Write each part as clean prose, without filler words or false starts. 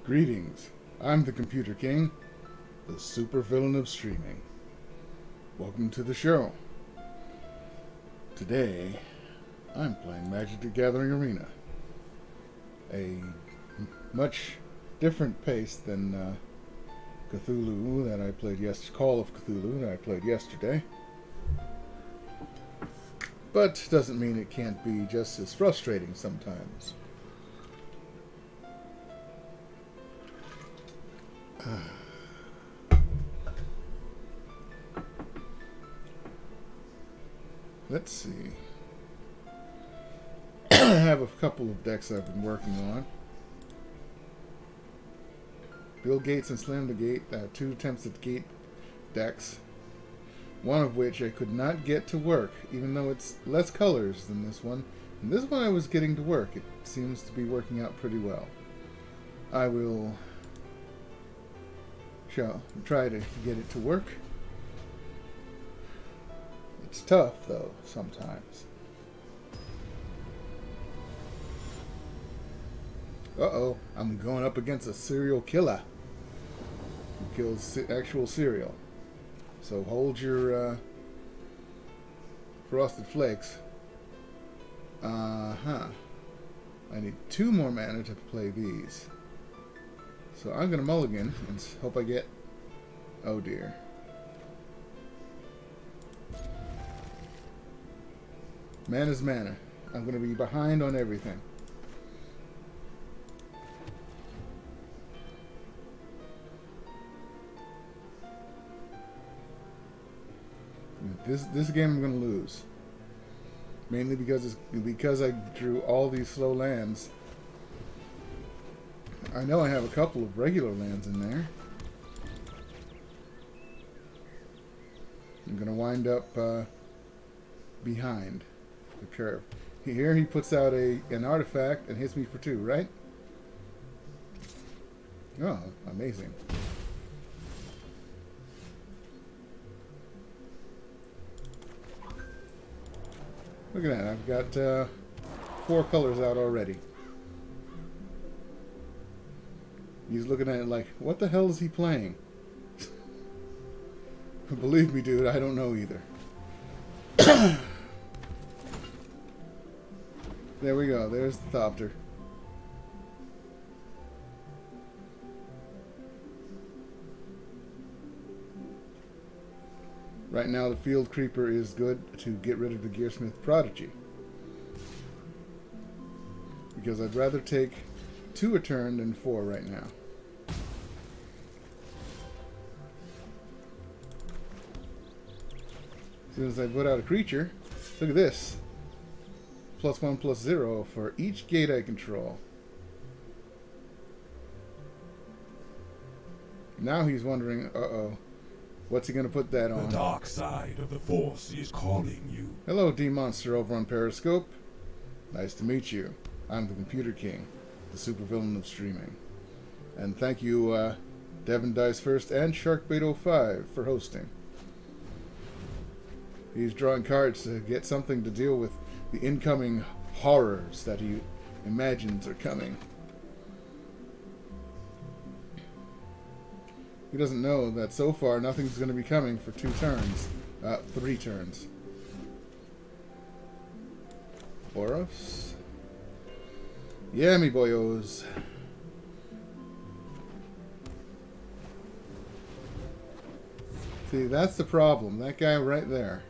Greetings, I'm the Computer King, the supervillain of streaming. Welcome to the show. Today, I'm playing Magic the Gathering Arena. A much different pace than Cthulhu that I played Call of Cthulhu that I played yesterday. But doesn't mean it can't be just as frustrating sometimes. Let's see. I have a couple of decks I've been working on. Bill Gates and Slam the Gate, two attempts at gate decks. One of which I could not get to work, even though it's less colors than this one. And this one I was getting to work. It seems to be working out pretty well. I will try to get it to work. It's tough, though, sometimes. Uh-oh, I'm going up against a serial killer who kills actual cereal. So hold your Frosted Flakes. I need 2 more mana to play these. So I'm going to mulligan and hope I get... Oh dear. Mana's mana. I'm going to be behind on everything. This game I'm going to lose. Mainly because I drew all these slow lands. I know I have a couple of regular lands in there. I'm going to wind up behind the curve. Here he puts out an artifact and hits me for 2, right? Oh, amazing. Look at that, I've got 4 colors out already. He's looking at it like, what the hell is he playing? Believe me, dude, I don't know either. There we go, there's the Thopter. Right now the Field Creeper is good to get rid of the Gearsmith Prodigy. Because I'd rather take 2 a turn than 4 right now. As soon as I put out a creature, look at this. +1/+0 for each gate I control. Now he's wondering, uh-oh, what's he going to put that on? The dark side of the Force is calling you. Hello, D-Monster over on Periscope. Nice to meet you. I'm the Computer King, the supervillain of streaming. And thank you, Devin Dice First and Sharkbait05 for hosting. He's drawing cards to get something to deal with the incoming horrors that he imagines are coming. He doesn't know that so far nothing's going to be coming for 2 turns. 3 turns. Boros? Yeah, me boyos. See, that's the problem. That guy right there.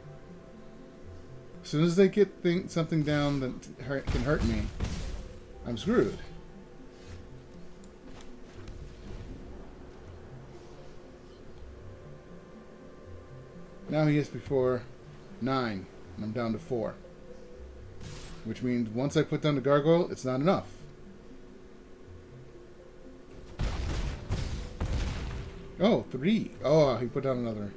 As soon as they get something down that can hurt me, I'm screwed. Now he hits before 9, and I'm down to 4. Which means once I put down the gargoyle, it's not enough. Oh, 3. Oh, he put down another.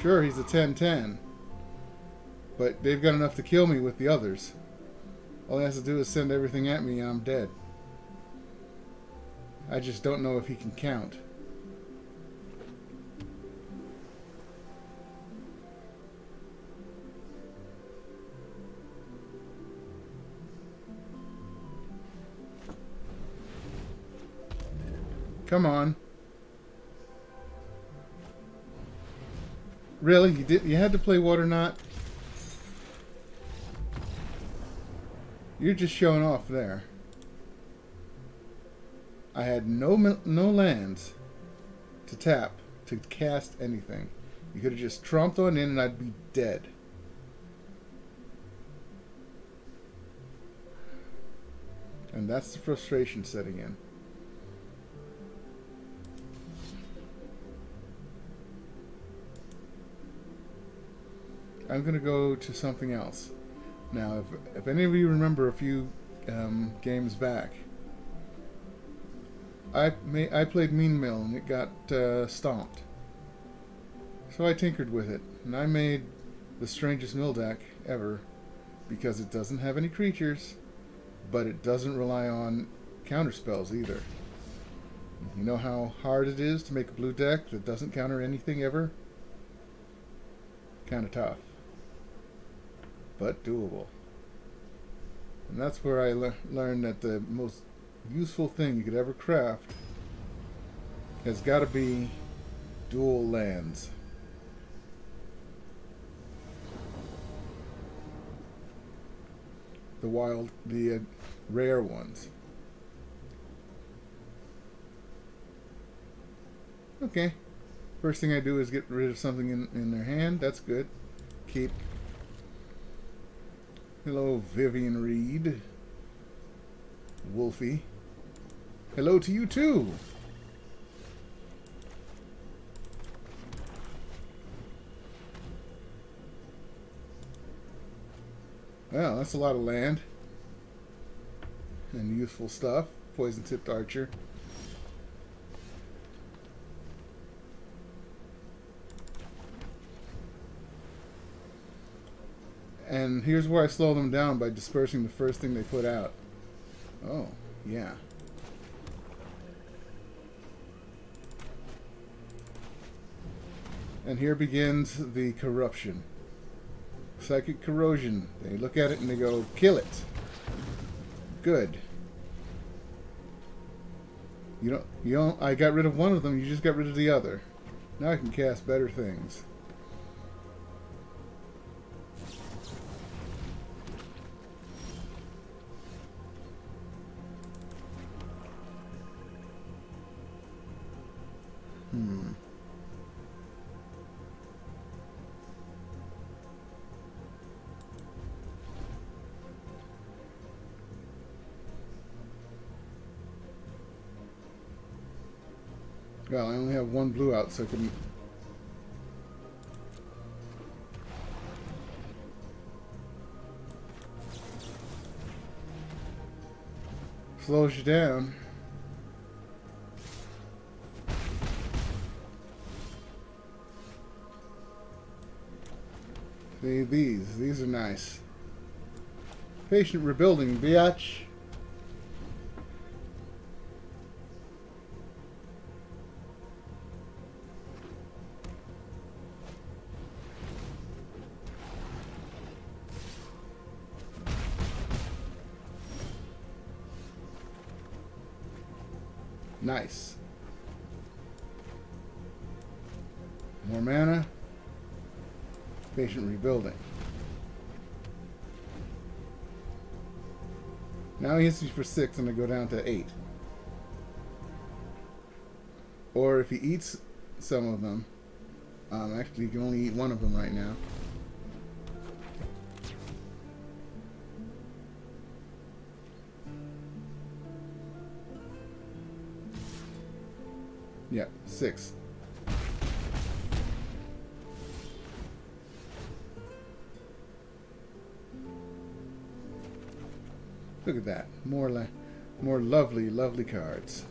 Sure, he's a 10/10. But they've got enough to kill me with the others. All he has to do is send everything at me and I'm dead. I just don't know if he can count. Come on. Really? You had to play Water Knot? You're just showing off there. I had no lands to tap to cast anything. You could have just tromped on in and I'd be dead. And that's the frustration setting in. I'm going to go to something else. Now, if any of you remember a few games back, I played Mean Mill and it got stomped. So I tinkered with it, and I made the strangest mill deck ever because it doesn't have any creatures, but it doesn't rely on counterspells either. You know how hard it is to make a blue deck that doesn't counter anything ever? Kind of tough, but doable. And that's where I learned that the most useful thing you could ever craft has got to be dual lands. The rare ones. Okay. First thing I do is get rid of something in their hand. That's good. Keep. Hello, Vivian Reed. Wolfie. Hello to you too. Well, that's a lot of land. And useful stuff. Poison-tipped archer. And here's where I slow them down by dispersing the first thing they put out. Oh, yeah. And here begins the corruption. Psychic corrosion. They look at it and they go, kill it. Good. You don't, I got rid of one of them, you just got rid of the other. Now I can cast better things. Well, I only have one blue out, so I can... Slows you down. See, these are nice. Patient rebuilding, biatch. Nice. More mana. Patient rebuilding. Now he hits me for 6 and I go down to 8. Or if he eats some of them, actually you can only eat one of them right now. Yep, 6. Look at that. More lovely, lovely cards.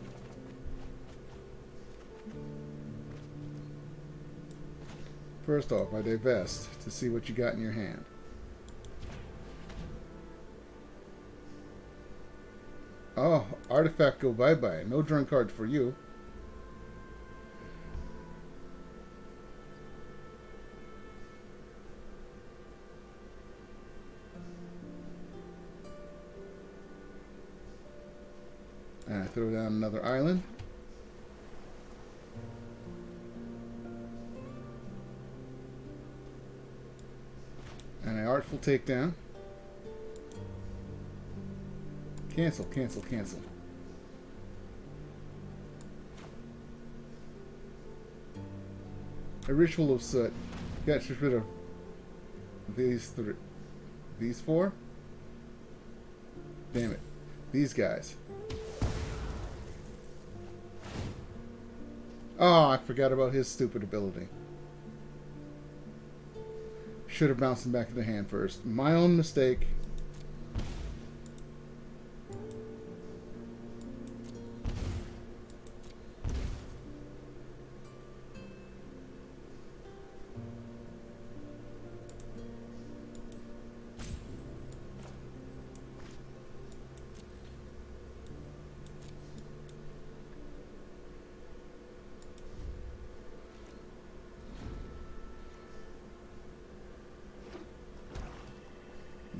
First off, I divest to see what you got in your hand. Oh, artifact go bye-bye. No drunk card for you. And I throw down another island. And an artful takedown. Cancel, cancel, cancel. A ritual of soot. Get rid of these three. These four? Damn it. These guys. Oh, I forgot about his stupid ability. Should have bounced him back in the hand first. My own mistake.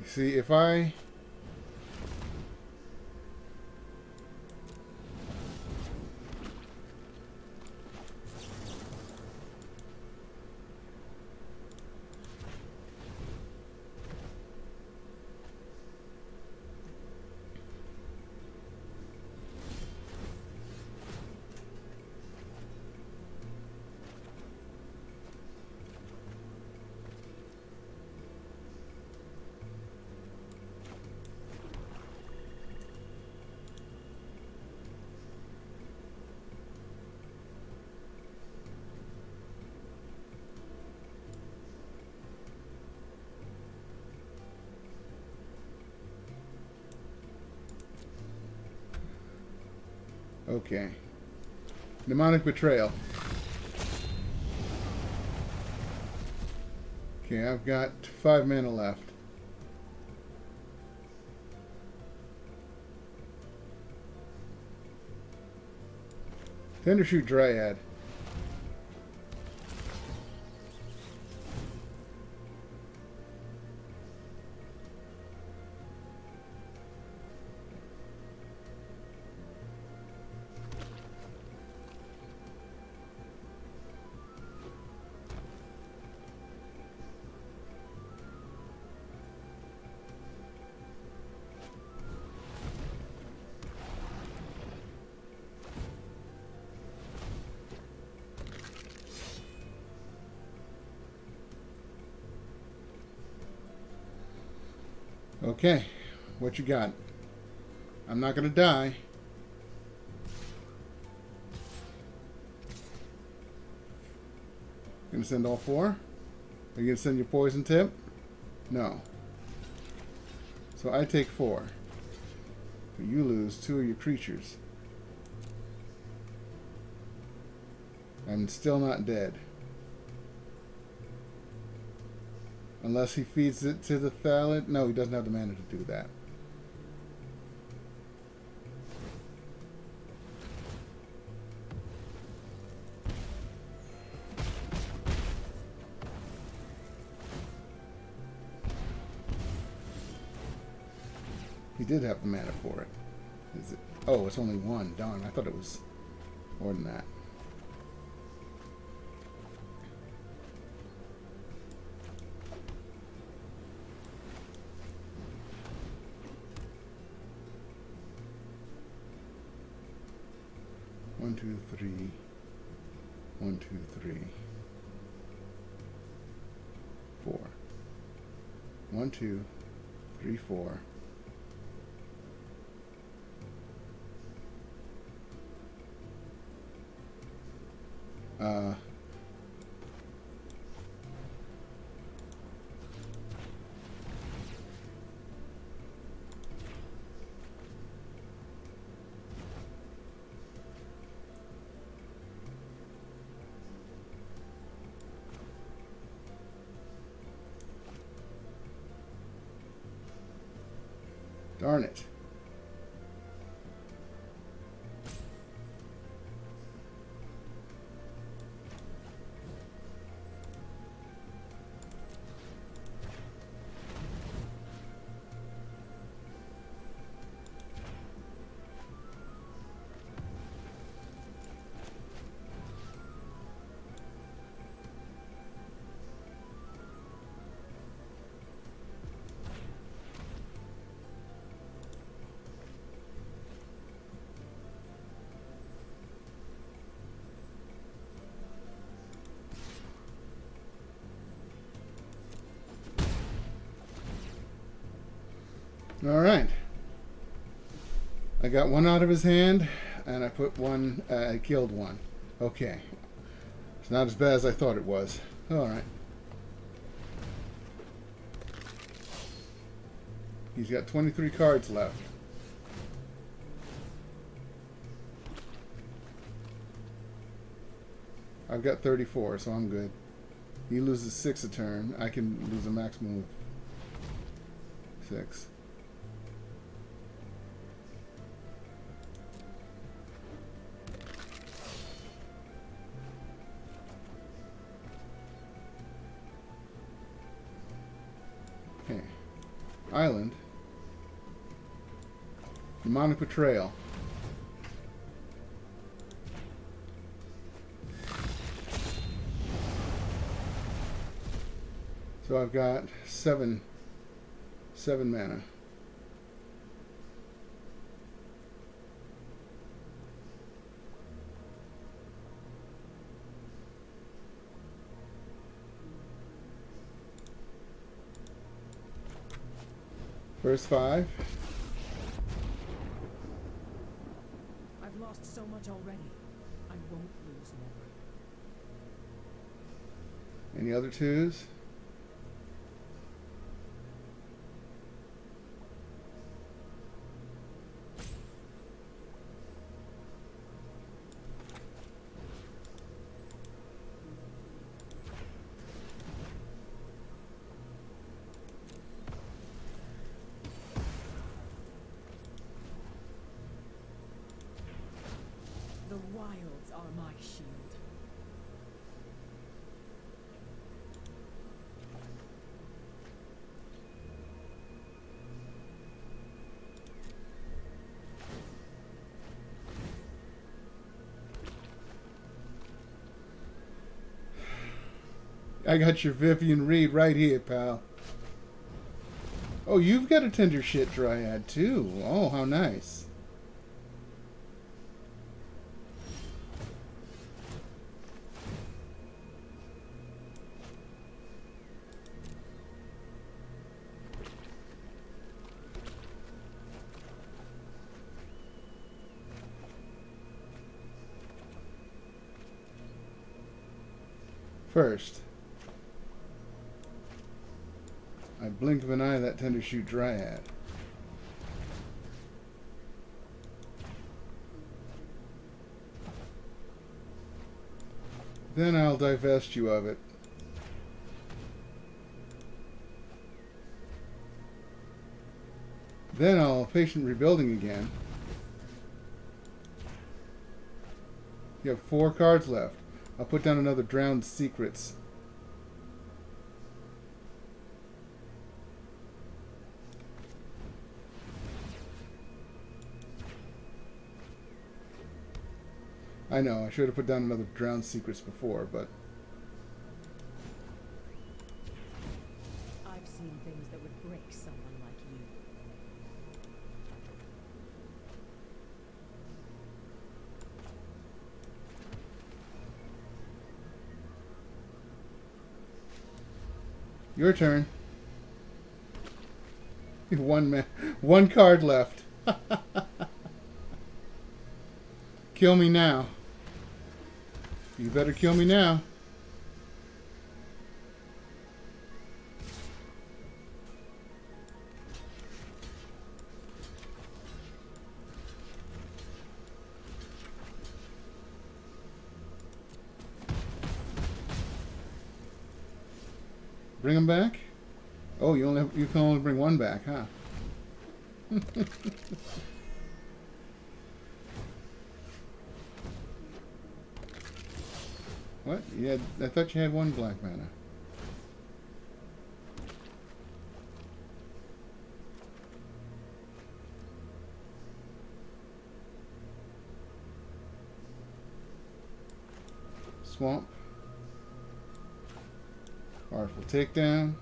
See, if I... Okay. Demonic Betrayal. Okay, I've got 5 mana left. Tendershoot Dryad. Okay, what you got? I'm not gonna die. Gonna send all 4? Are you gonna send your poison tip? No. So I take 4. But you lose 2 of your creatures. I'm still not dead. Unless he feeds it to the Thallid. No, he doesn't have the mana to do that. He did have the mana for it. Is it? Oh, it's only 1. Darn, I thought it was more than that. One, two, three. 1, 2, 3. 4. 1, 2, 3, 4. Darn it. Alright. I got one out of his hand, and I put one, I killed one. Okay. It's not as bad as I thought it was. Alright. He's got 23 cards left. I've got 34, so I'm good. He loses 6 a turn. I can lose a maximum of 6. Okay. Island. Demonic Betrayal. So I've got seven mana. First 5. I've lost so much already. I won't lose more. Any other 2s? The wilds are my shield. I got your Vivian Reed right here, pal. Oh, you've got a tender shit dryad too. Oh, how nice. First, I blink of an eye that tender shoot dryad. Then I'll divest you of it. Then I'll patient rebuilding again. You have 4 cards left. I'll put down another Drowned Secrets. I know, I should have put down another Drowned Secrets before, but... I've seen things that would break someone like you. Your turn. One card left. Kill me now. You better kill me now. Bring them back? Oh, you can only bring one back, huh? What? Yeah, I thought you had 1 black mana. Swamp. Artful Takedown.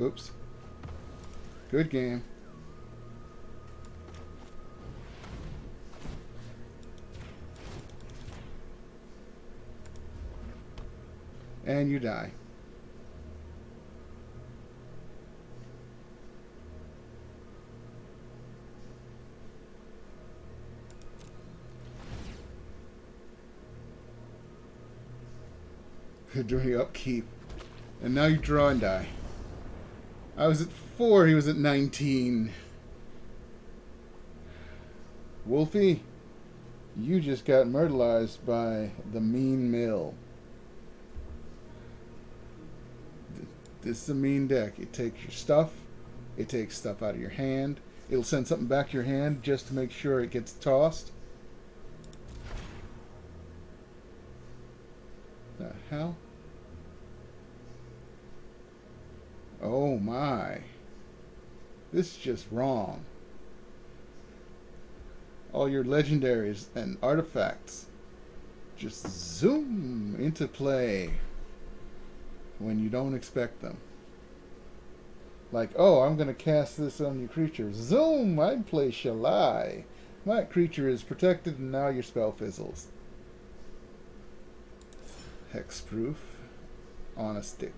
Oops. Good game. And you die. During upkeep. And now you draw and die. I was at 4, he was at 19. Wolfie, you just got murderized by the mean mill. This is a mean deck. It takes your stuff. It takes stuff out of your hand. It'll send something back to your hand just to make sure it gets tossed. The hell? Oh my. This is just wrong. All your legendaries and artifacts just zoom into play when you don't expect them. Like, oh, I'm going to cast this on your creature. Zoom! My place shall lie. My creature is protected and now your spell fizzles. Hexproof on a stick.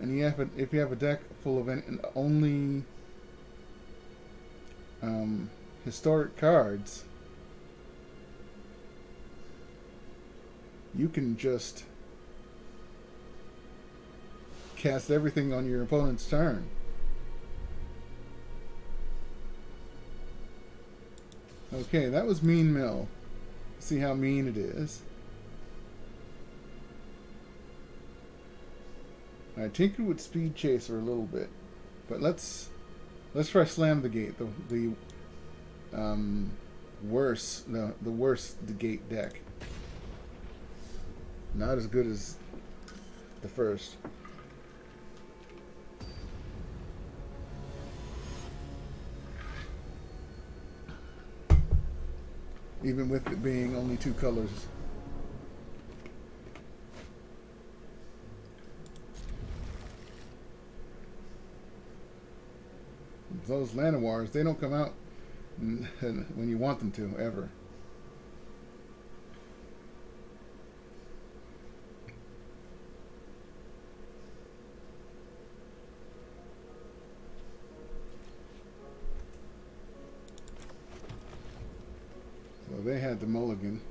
And if you have a deck full of only historic cards, you can just cast everything on your opponent's turn. Okay, that was Mean Mill. See how mean it is. I tinkered with Speed Chaser a little bit, but let's try Slam the Gate, the worst the gate deck. Not as good as the first. Even with it being only 2 colors. Those Llanowars, they don't come out when you want them to, ever. So they had the mulligan.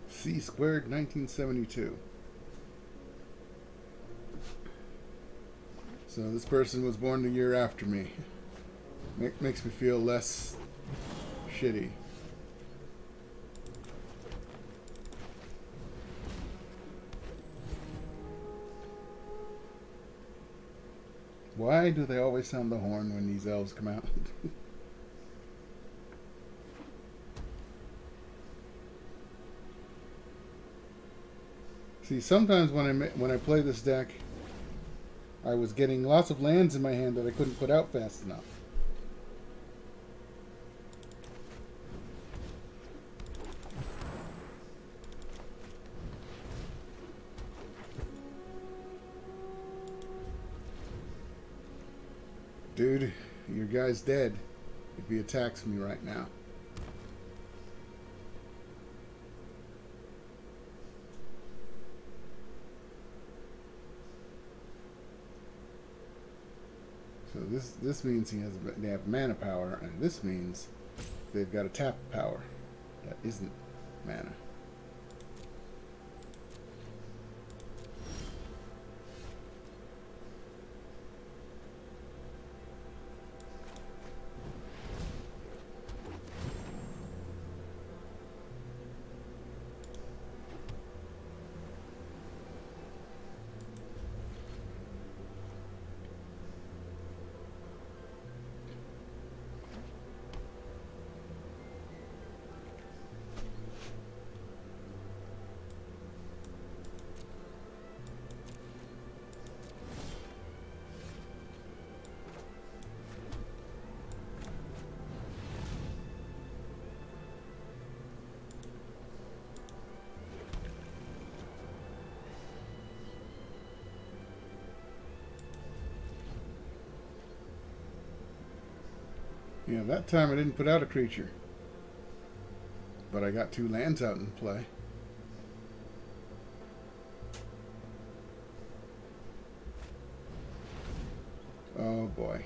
C squared 1972. So this person was born the year after me. Makes me feel less shitty. Why do they always sound the horn when these elves come out? See, sometimes when I play this deck, I was getting lots of lands in my hand that I couldn't put out fast enough. Dude, your guy's dead if he attacks me right now. So this means they have mana power, and this means they've got a tap power that isn't mana. Yeah, that time I didn't put out a creature. But I got 2 lands out in play. Oh boy.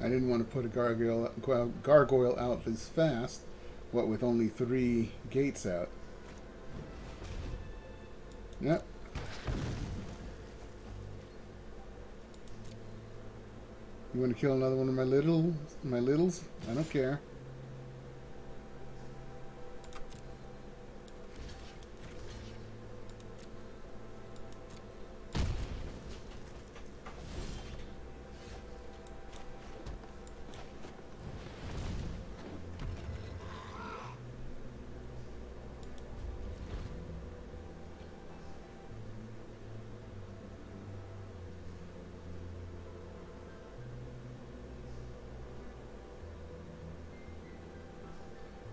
I didn't want to put a gargoyle out this fast, what with only 3 gates out. Yep. You want to kill another one of my littles? I don't care.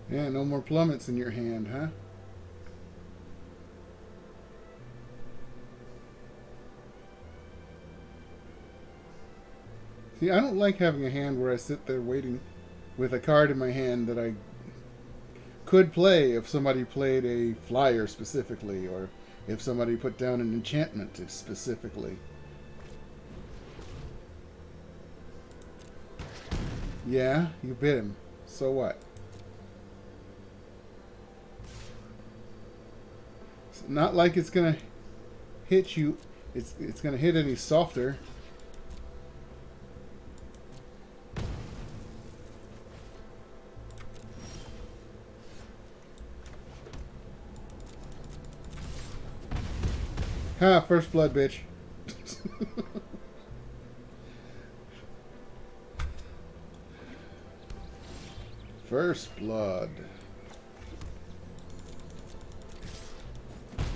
Yeah, no more plummets in your hand, huh? See, I don't like having a hand where I sit there waiting with a card in my hand that I could play if somebody played a flyer specifically, or if somebody put down an enchantment specifically. Yeah, you bit him. So what? It's not like it's gonna hit you. It's gonna hit any softer. Ha! First blood, bitch. First blood.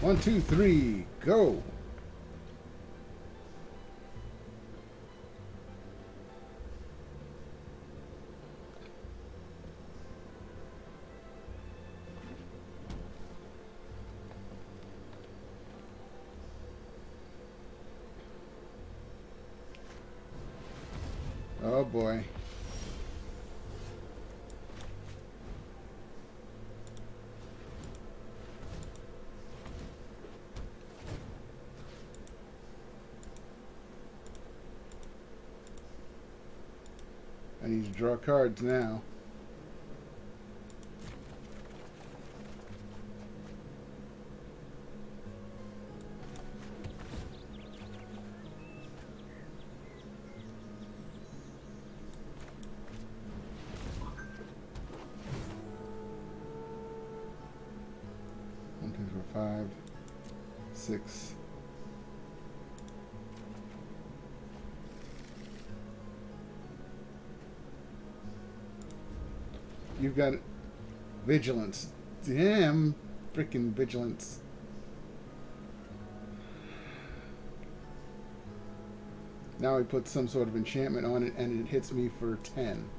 1, 2, 3, go. Oh boy. I need to draw cards now. One, two, four, 5, 6. You've got vigilance. Damn, freaking vigilance. Now he puts some sort of enchantment on it and it hits me for 10.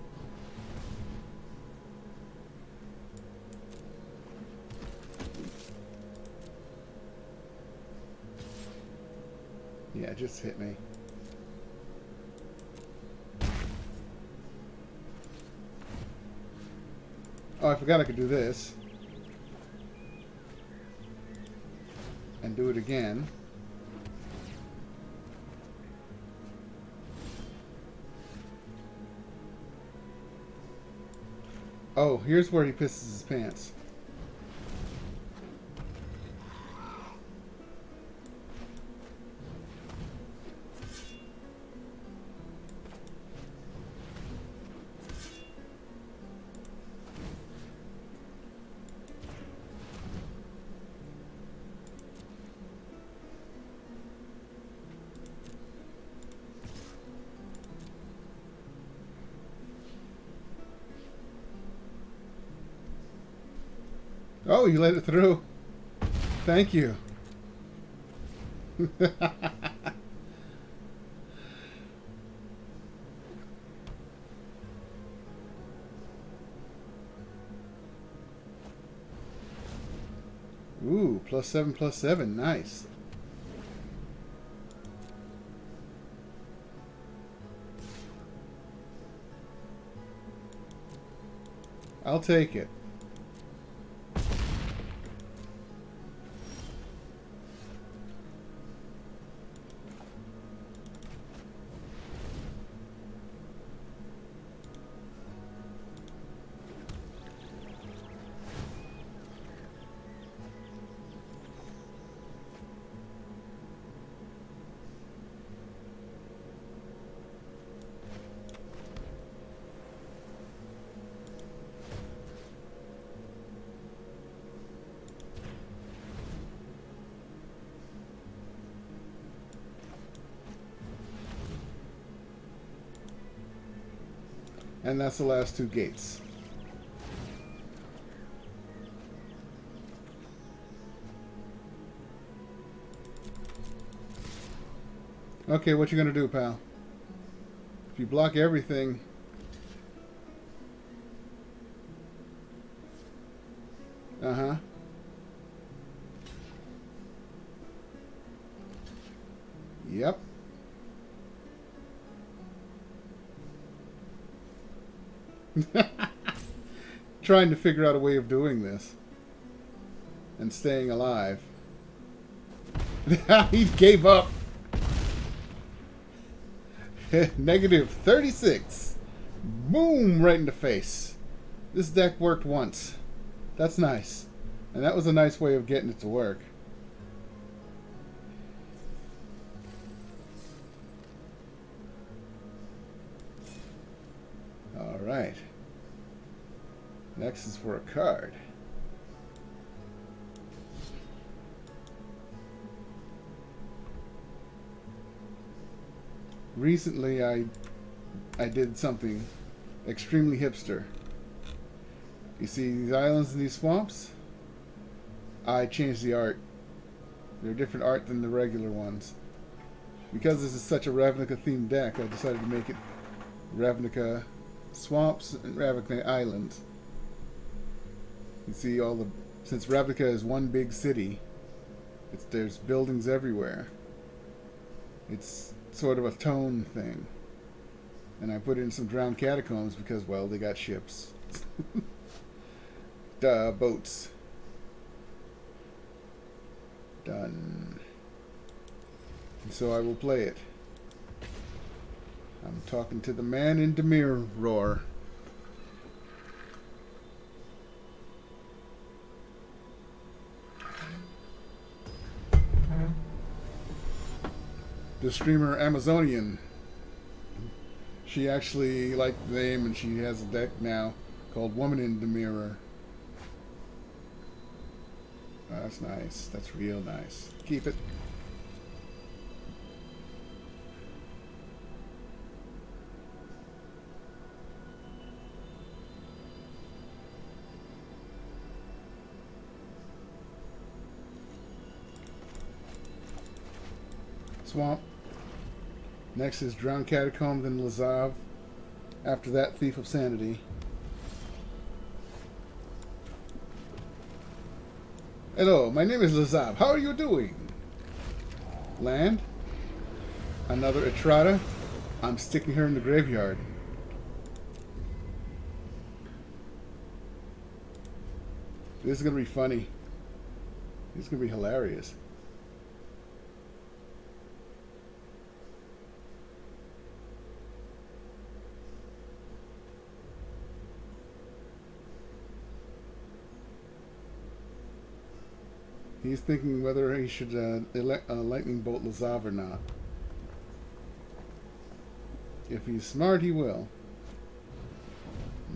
Yeah, just hit me. Oh, I forgot I could do this. And do it again. Oh, here's where he pisses his pants. Oh, you let it through. Thank you. Ooh, +7, +7. Nice. I'll take it. And that's the last two gates. Okay, what you gonna do, pal? If you block everything... Uh-huh. Yep. Trying to figure out a way of doing this. And staying alive. He gave up. -36. Boom! Right in the face. This deck worked once. That's nice. And that was a nice way of getting it to work. Alright. Next is for a card. Recently I did something extremely hipster. You see these islands and these swamps? I changed the art. They're different art than the regular ones. Because this is such a Ravnica themed deck, I decided to make it Ravnica swamps and Ravnica islands. You see all the... Since Ravnica is one big city, there's buildings everywhere. It's sort of a tone thing. And I put in some drowned catacombs because, well, they got ships. Duh, boats. Done. And so I will play it. I'm talking to the man in the mirror. The streamer Amazonian. She actually liked the name and she has a deck now called Woman in the Mirror. Oh, that's nice. That's real nice. Keep it. Swamp. Next is Drowned Catacomb, then Lazav. After that, Thief of Sanity. Hello, my name is Lazav. How are you doing? Land. Another Etrata. I'm sticking her in the graveyard. This is going to be funny. This is going to be hilarious. He's thinking whether he should lightning bolt Lazav or not. If he's smart, he will.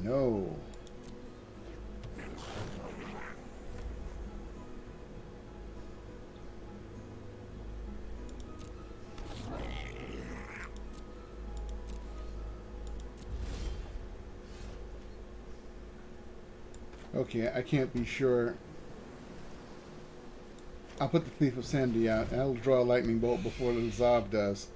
No. Okay, I can't be sure I'll put the Thief of Sanity out, and I'll draw a lightning bolt before the Zav does.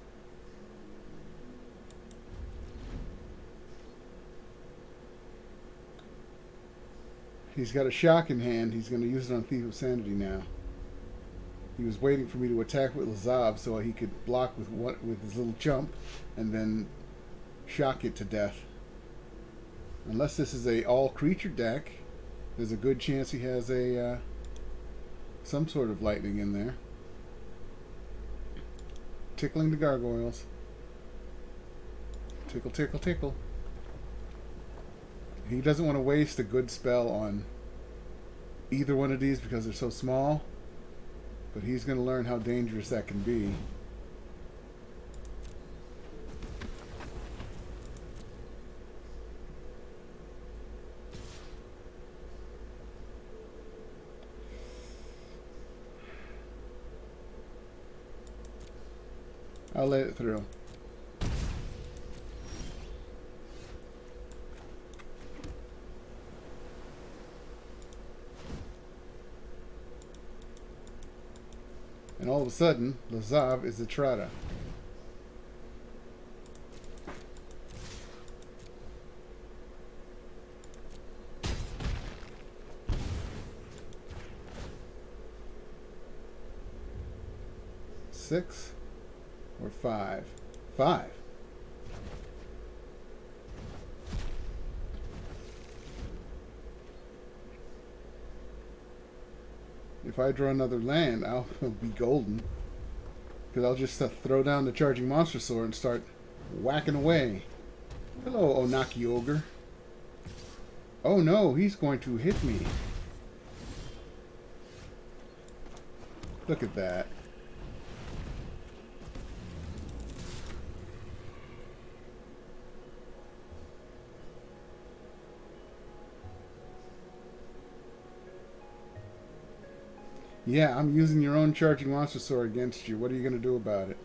He's got a shock in hand. He's going to use it on Thief of Sanity now. He was waiting for me to attack with Lazav so he could block with his little jump and then shock it to death. Unless this is a all-creature deck, there's a good chance he has a some sort of lightning in there. Tickling the gargoyles. Tickle, tickle, tickle. He doesn't want to waste a good spell on either one of these because they're so small. But he's going to learn how dangerous that can be. I'll let it through. And all of a sudden, Lazav is a Trada. Six or five? Five. If I draw another land, I'll be golden. Because I'll just throw down the Charging Monster Sword and start whacking away. Hello, Onaki Ogre. Oh no, he's going to hit me. Look at that. Yeah, I'm using your own Charging Monster Sword against you. What are you going to do about it?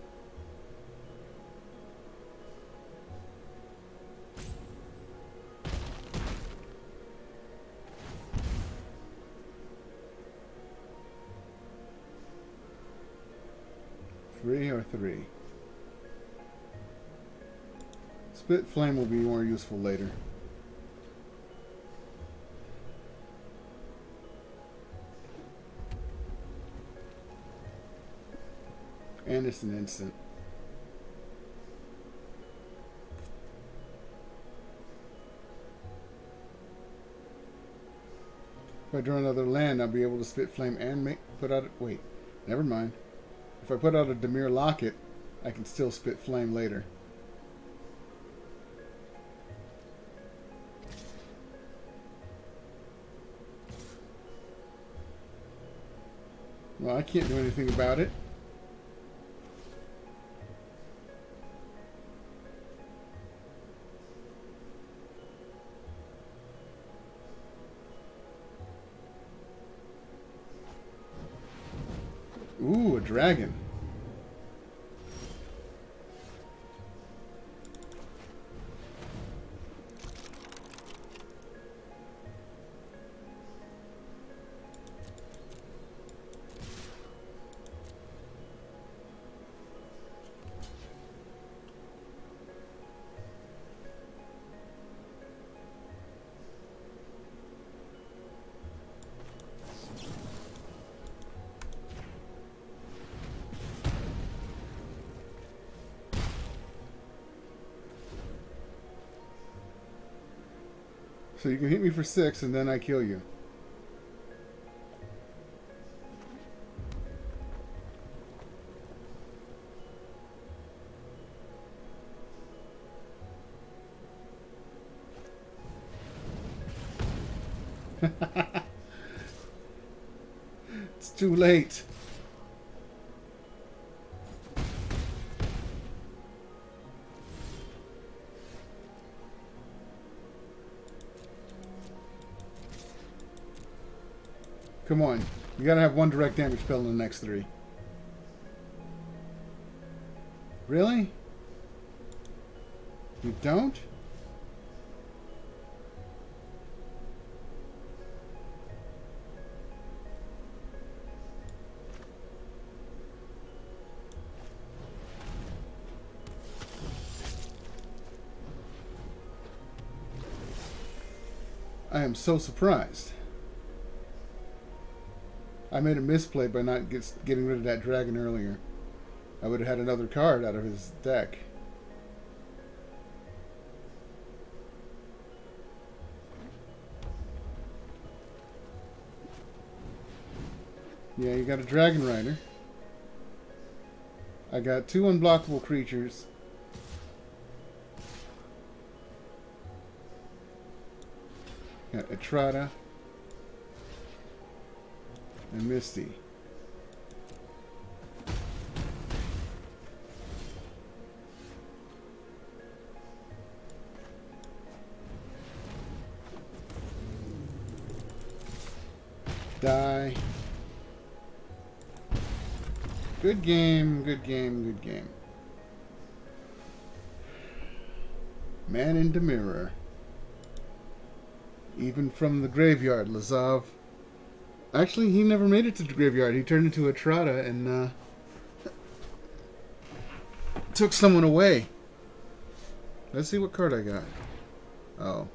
Three or three? Split Flame will be more useful later. And it's an instant. If I draw another land, I'll be able to spit flame and put out. Wait, never mind. If I put out a Demir Locket, I can still spit flame later. Well, I can't do anything about it. Ooh, a dragon. So you can hit me for 6 and then I kill you. It's too late. Come on. You gotta have one direct damage spell in the next 3. Really? You don't? I am so surprised. I made a misplay by not getting rid of that dragon earlier. I would have had another card out of his deck. Yeah, you got a Dragon Rider. I got 2 unblockable creatures. Got Etrata and Misty. Die. Good game, good game, good game. Man in the mirror. Even from the graveyard, Lazav. Actually, he never made it to the graveyard. He turned into a Trotta and took someone away. Let's see what card I got. Oh.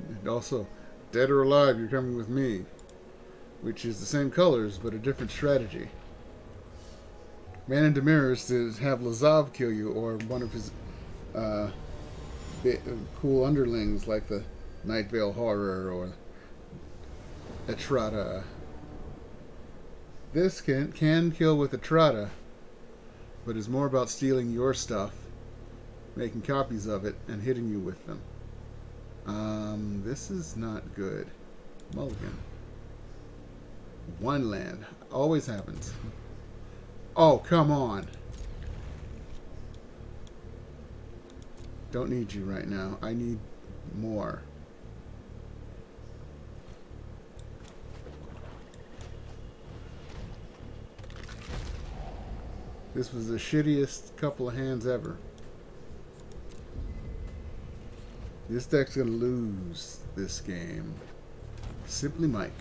And also, dead or alive, you're coming with me. Which is the same colors, but a different strategy. Man in the Mirror is to have Lazav kill you, or one of his cool underlings, like the Night Veil Horror, or Etrata. This can kill with Etrata, but is more about stealing your stuff, making copies of it, and hitting you with them. This is not good. Mulligan. One land. Always happens. Oh, come on. Don't need you right now. I need more. This was the shittiest couple of hands ever. This deck's gonna lose this game. Simply Mike.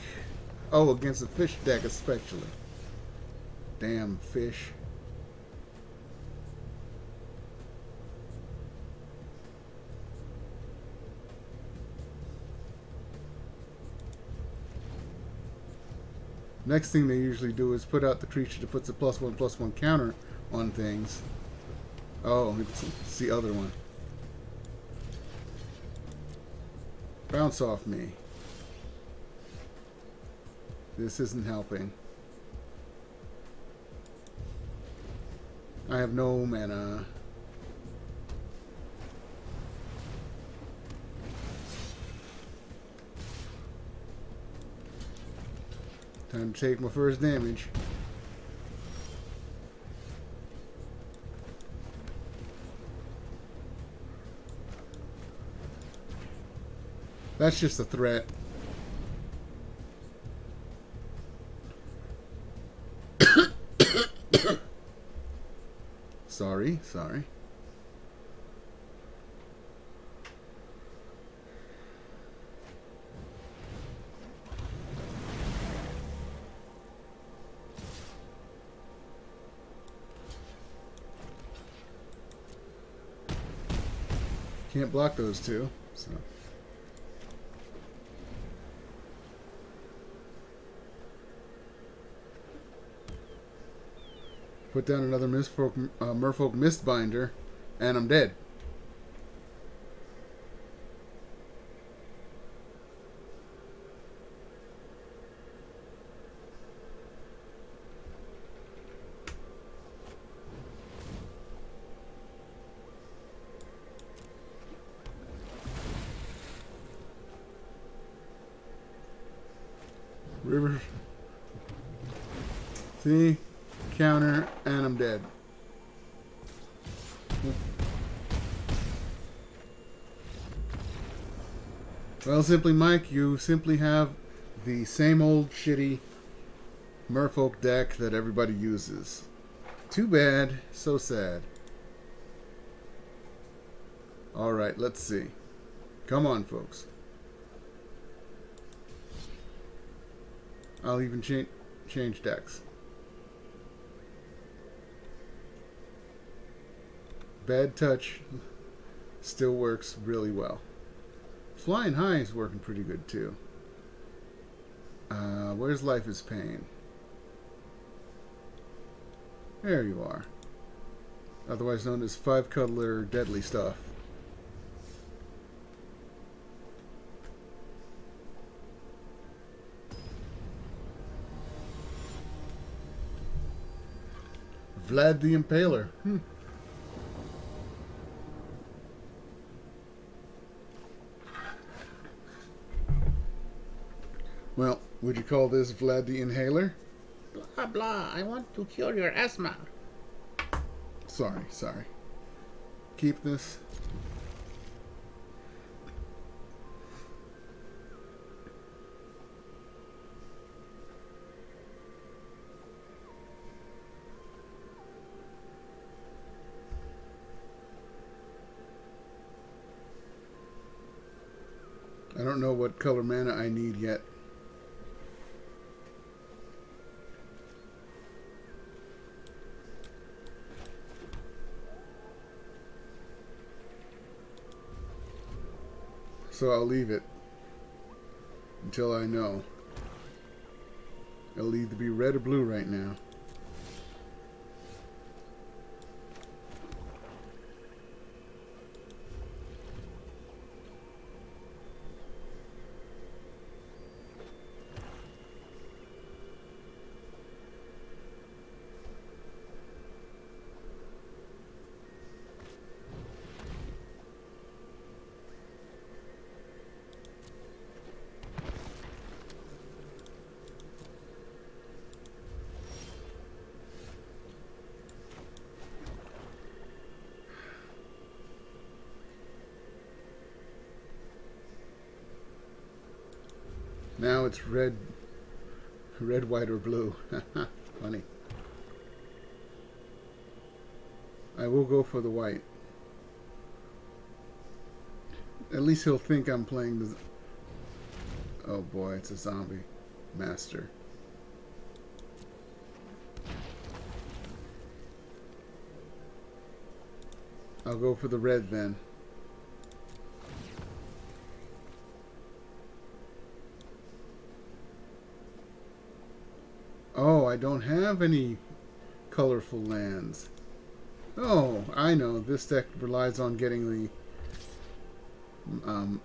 Oh, against a fish deck especially. Damn fish. Next thing they usually do is put out the creature that puts a +1/+1 counter on things. Oh, it's the other one. Bounce off me. This isn't helping. I have no mana. Time to take my first damage. That's just a threat. Sorry. Can't block those two, so. Put down another Merfolk Mistbinder, and I'm dead. River. See? Counter, and I'm dead. Well, Simply Mike, you simply have the same old shitty Merfolk deck that everybody uses. Too bad. So sad. Alright, let's see. Come on, folks. I'll even change... change decks. Bad Touch still works really well. Flying High is working pretty good too. Where's Life is Pain? There you are. Otherwise known as 5-color deadly stuff. Vlad the Impaler. Well, would you call this Vlad the Inhaler? Blah blah, I want to cure your asthma. Sorry. Keep this. I don't know what color mana I need yet. So I'll leave it until I know. It'll either be red or blue right now. Now it's red, white, or blue. Funny. I will go for the white. At least he'll think I'm playing the... Oh boy, it's a zombie master. I'll go for the red then. Oh, I don't have any colorful lands. Oh, I know. This deck relies on getting the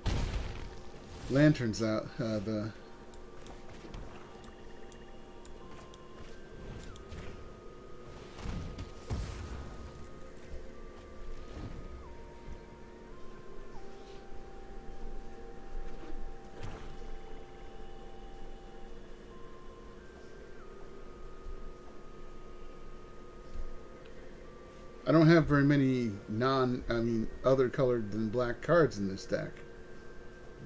lanterns out. I don't have very many other colored than black cards in this deck.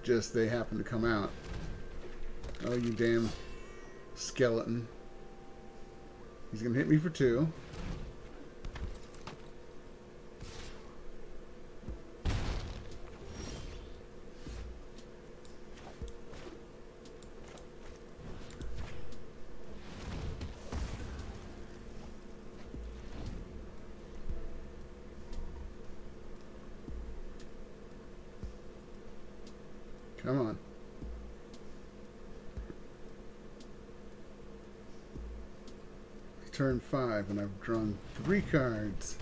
Just they happen to come out. Oh, you damn skeleton. He's gonna hit me for 2. Come on. Turn 5, and I've drawn 3 cards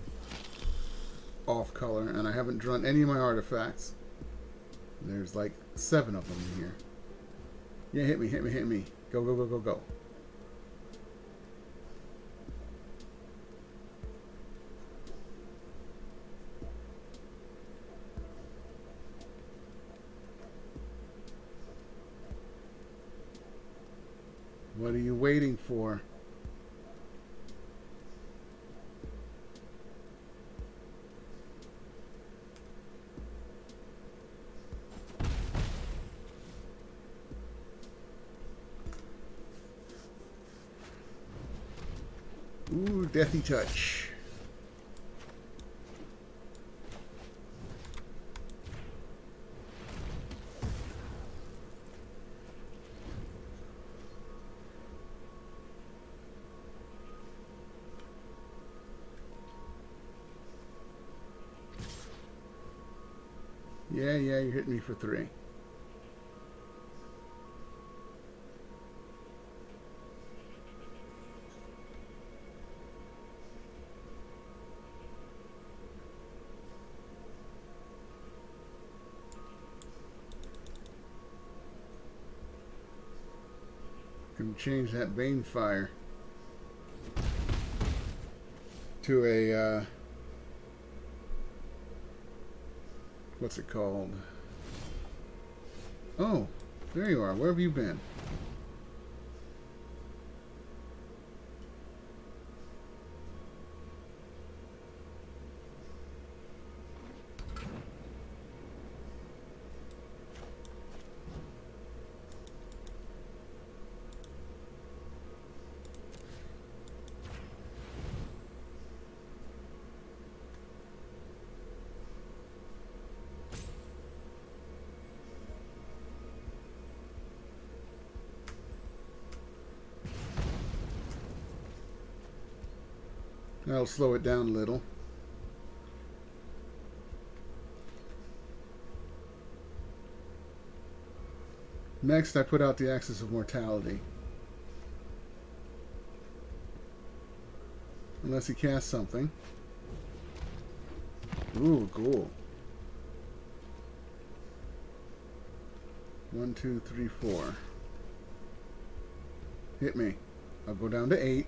off color, and I haven't drawn any of my artifacts. There's like 7 of them in here. Yeah, hit me. Go, go, go, go, go. What are you waiting for? Ooh, Deathy Touch. Yeah, you hit me for 3. Can change that Bane Fire to a what's it called? Oh, there you are. Where have you been? That'll slow it down a little. Next, I put out the Axis of Mortality. Unless he casts something. Ooh, cool. 1, 2, 3, 4. Hit me. I'll go down to 8.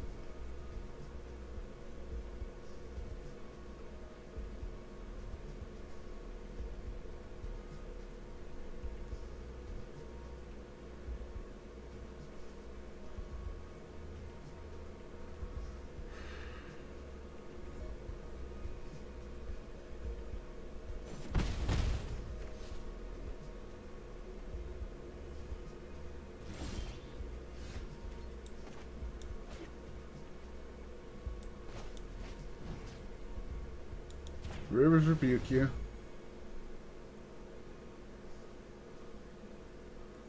Rivers rebuke you.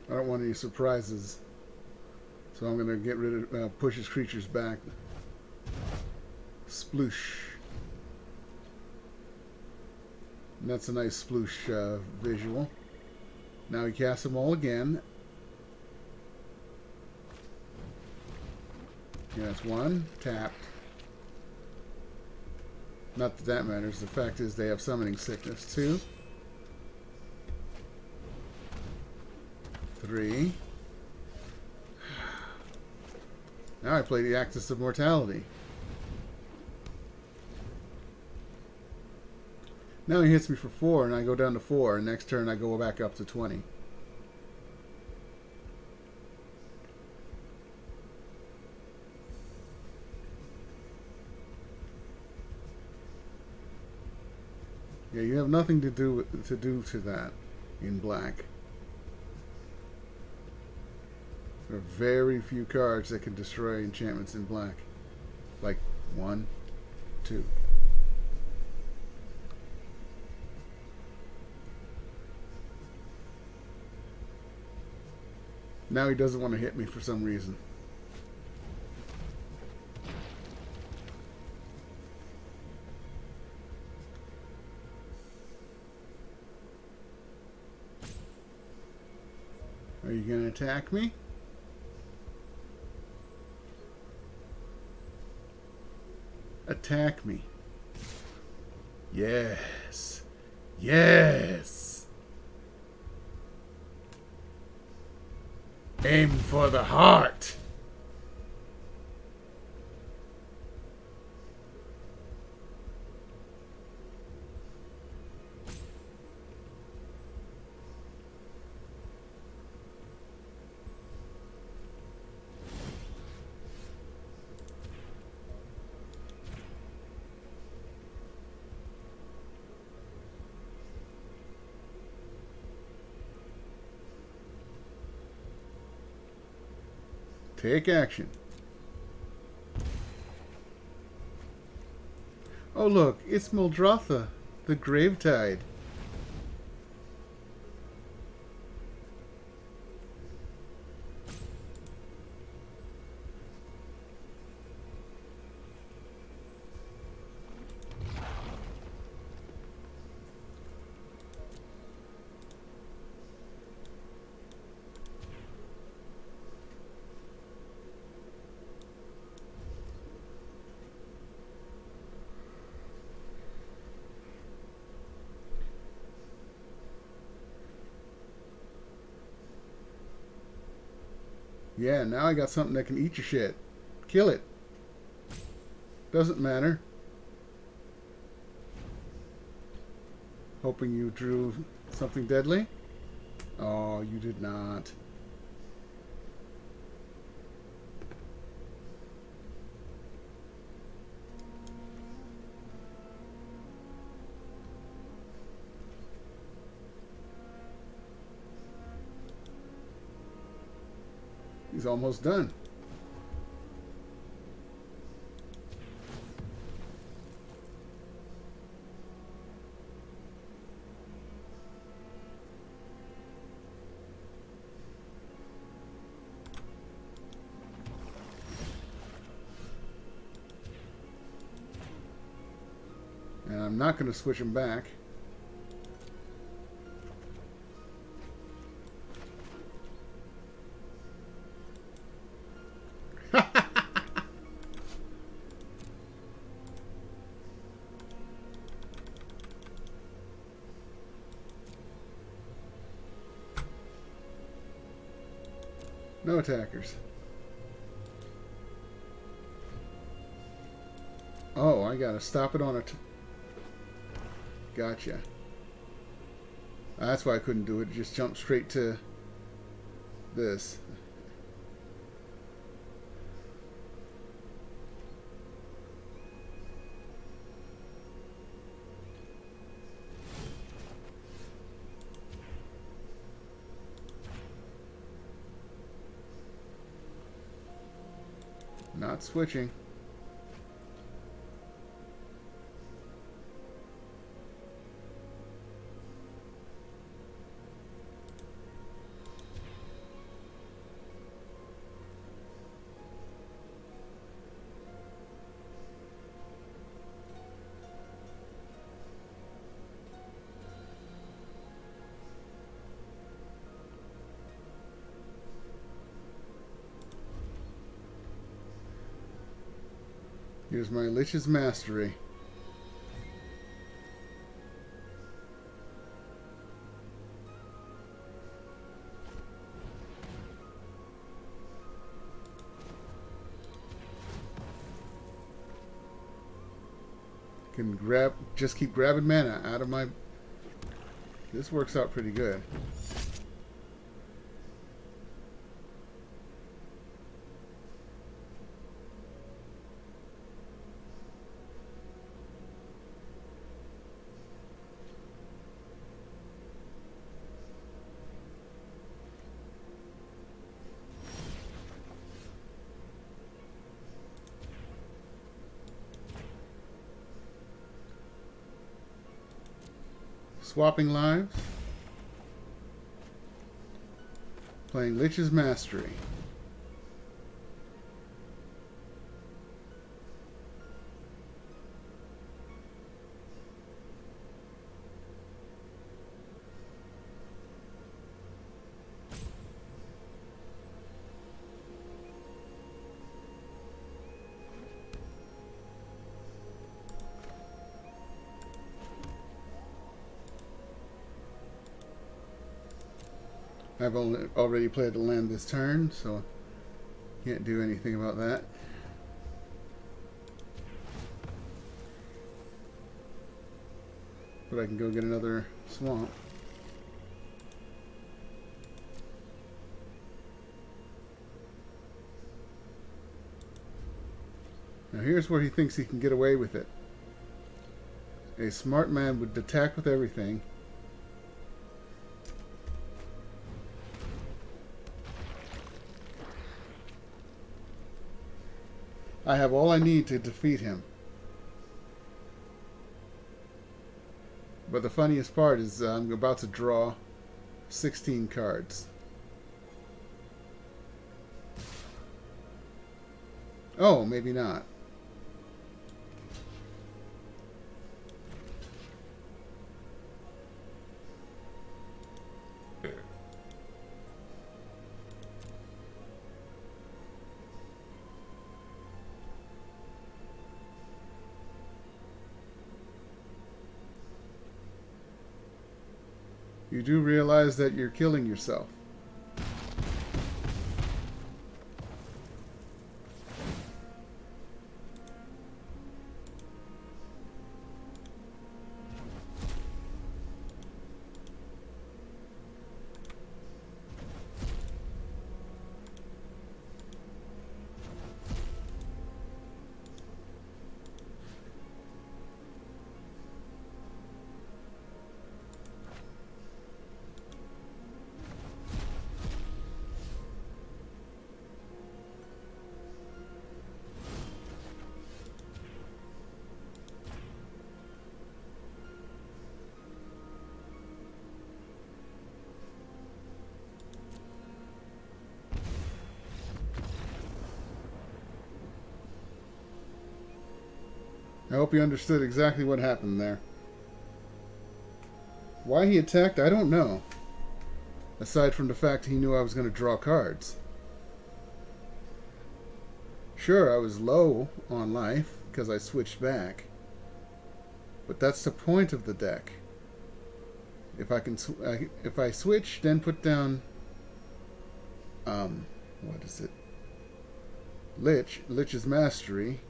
I don't want any surprises, so I'm going to get rid of push his creatures back. Sploosh. And that's a nice sploosh visual. Now he casts them all again. Yeah, that's 1 tapped. Not that that matters. The fact is they have summoning sickness. 2. 3. Now I play the Axis of Mortality. Now he hits me for 4 and I go down to 4. And next turn I go back up to 20. Yeah, you have nothing to do to that in black. There are very few cards that can destroy enchantments in black. Like 1, 2. Now he doesn't want to hit me for some reason. Are you going to attack me? Attack me. Yes. Yes. Aim for the heart. Take action. Oh look, it's Muldrotha, the Gravetide. Yeah, now I got something that can eat your shit. Kill it. Doesn't matter. Hoping you drew something deadly. Oh, you did not. He's almost done. And I'm not going to switch him back. No attackers. Oh, I gotta stop it on a... Gotcha. That's why I couldn't do it. Just jump straight to this. Not switching. Here's my Lich's Mastery. Can just keep grabbing mana out of my... This works out pretty good. Swapping lives. Playing Lich's Mastery. I've already played the land this turn, so can't do anything about that. But I can go get another swamp. Now here's where he thinks he can get away with it. A smart man would attack with everything. I have all I need to defeat him. But the funniest part is I'm about to draw 16 cards. Oh, maybe not. You do realize that you're killing yourself. hope you understood exactly what happened there. Why he attacked, I don't know. Aside from the fact he knew I was going to draw cards. Sure, I was low on life because I switched back. But that's the point of the deck. If I switch, then put down what is it? Lich's Mastery.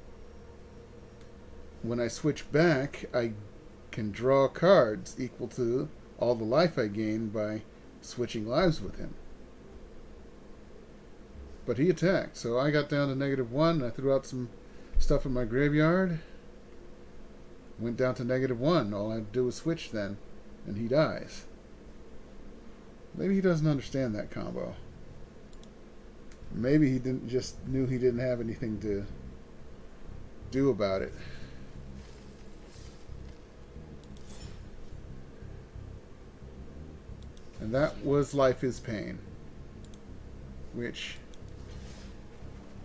When I switch back, I can draw cards equal to all the life I gain by switching lives with him. But he attacked, so I got down to -1. I threw out some stuff in my graveyard. Went down to -1. All I had to do was switch then, and he dies. Maybe he doesn't understand that combo. Maybe he knew he didn't have anything to do about it. And that was Life is Pain. Which,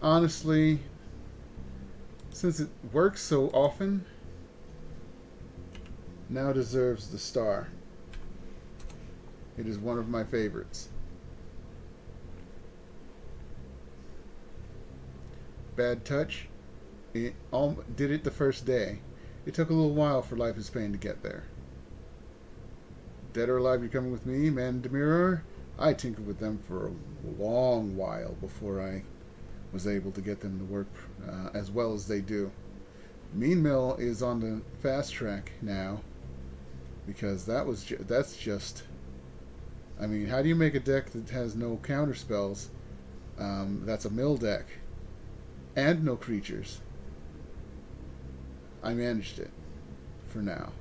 honestly, since it works so often, now deserves the star. It is one of my favorites. Bad Touch, it did it the first day. It took a little while for Life is Pain to get there. Dead or Alive, You're Coming With Me, Man in the Mirror, I tinkered with them for a long while before I was able to get them to work as well as they do. Mean Mill is on the fast track now, because that's just, I mean, how do you make a deck that has no counter spells? That's a mill deck. And no creatures. I managed it. For now.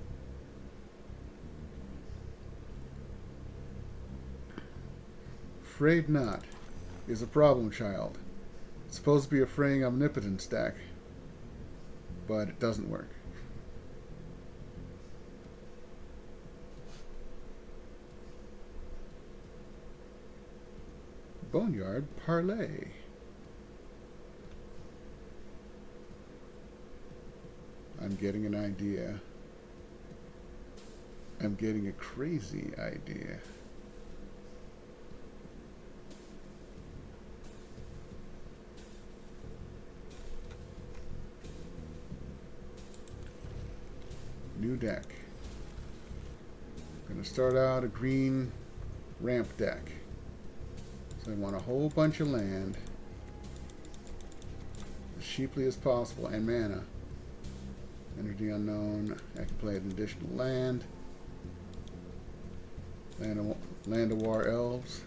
Afraid Not is a problem child. It's supposed to be a fraying omnipotence deck. But it doesn't work. Boneyard Parlay. I'm getting an idea. I'm getting a crazy idea. New deck. I'm going to start out a green ramp deck. So I want a whole bunch of land. As cheaply as possible. And mana. Energy Unknown. I can play an additional land. Land of War Elves.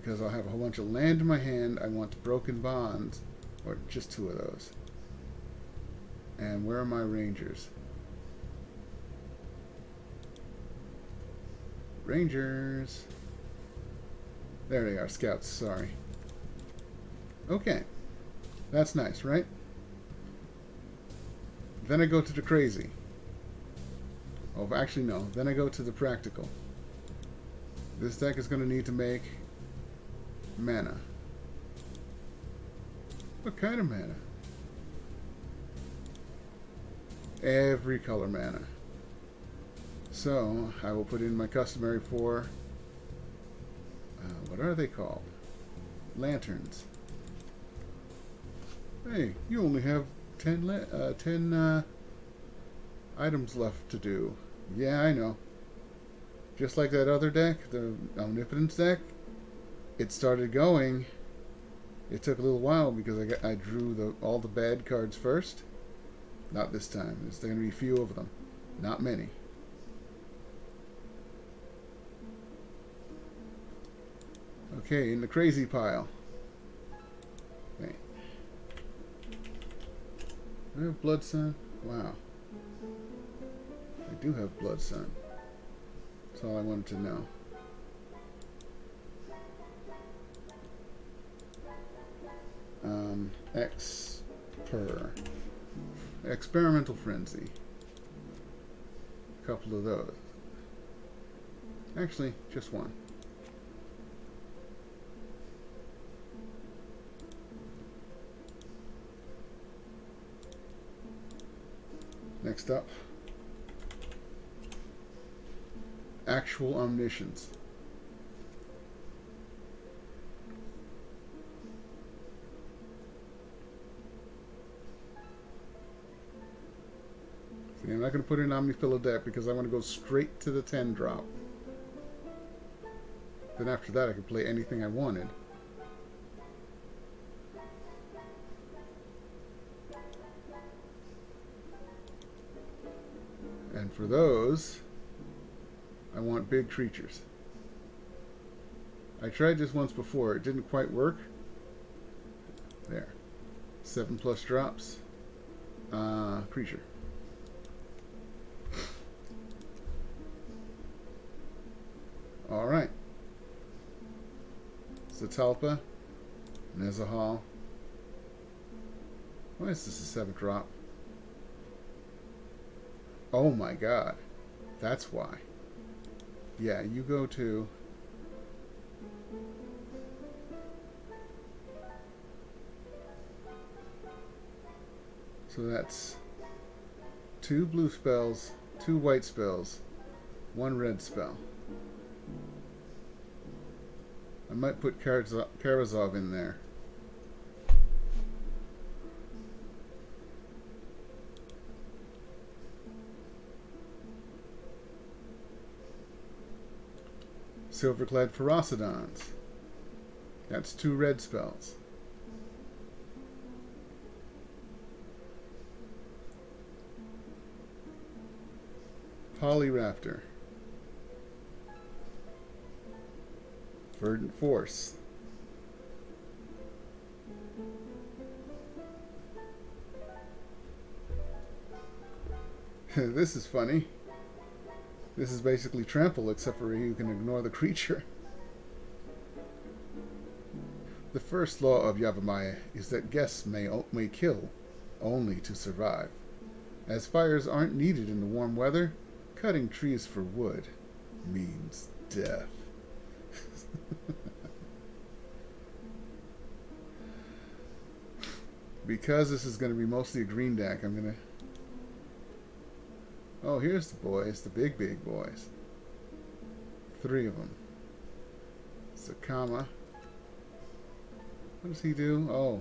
Because I'll have a whole bunch of land in my hand. I want Broken Bonds. Or just 2 of those. And where are my Rangers? Rangers. There they are. Scouts. Sorry. Okay. That's nice, right? Then I go to the crazy. Oh, actually no. Then I go to the practical. This deck is going to need to make mana. What kind of mana? Every color mana. So, I will put in my customary 4... what are they called? Lanterns. Hey, you only have 10 items left to do. Yeah, I know. Just like that other deck, the Omnipotence deck, it started going. It took a little while because I drew all the bad cards first. Not this time. There's going to be few of them. Not many. Okay, in the crazy pile. Okay. Do I have Blood Sun? Wow. I do have Blood Sun. That's all I wanted to know. Experimental Frenzy. A couple of those. Actually, just one. Next up, actual omniscience. See, I'm not going to put in Omnipillow deck because I want to go straight to the 10 drop. Then after that I could play anything I wanted. And for those, I want big creatures. I tried this once before. It didn't quite work. There. 7+ drops. Creature. Alright. Zatalpa. Nezahal. Why is this a 7-drop? Oh my god. That's why. Yeah, you go to... So that's 2 blue spells, 2 white spells, 1 red spell. I might put Karazov in there. Silverclad Ferocidons. That's 2 red spells. Polyraptor. Verdant Force. This is funny. This is basically trample, except for you can ignore the creature. The first law of Yavimaya is that guests may kill only to survive. As fires aren't needed in the warm weather, cutting trees for wood means death. Because this is going to be mostly a green deck, I'm going to... Oh, here's the boys, the big boys. 3 of them. Sakama. What does he do? Oh,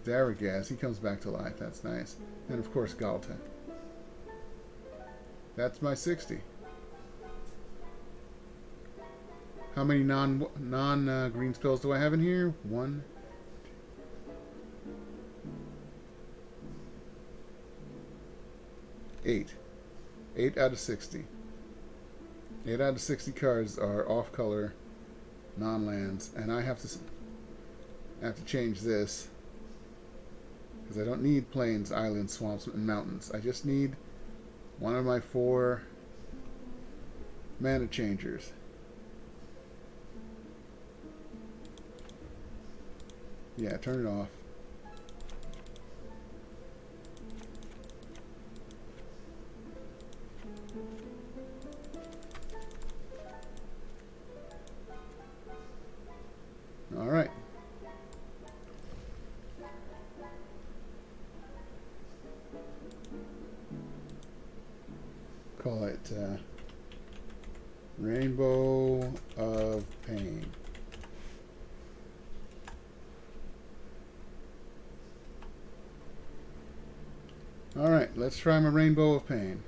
Daragaz. He comes back to life. That's nice. And of course, Galta. That's my 60. How many non-green spells do I have in here? 1. 8. 8 out of 60. 8 out of 60 cards are off-color, non-lands, and I have to change this because I don't need plains, islands, swamps, and mountains. I just need one of my 4 mana changers. Yeah, turn it off. All right. Call it Rainbow of Pain. All right, let's try my Rainbow of Pain.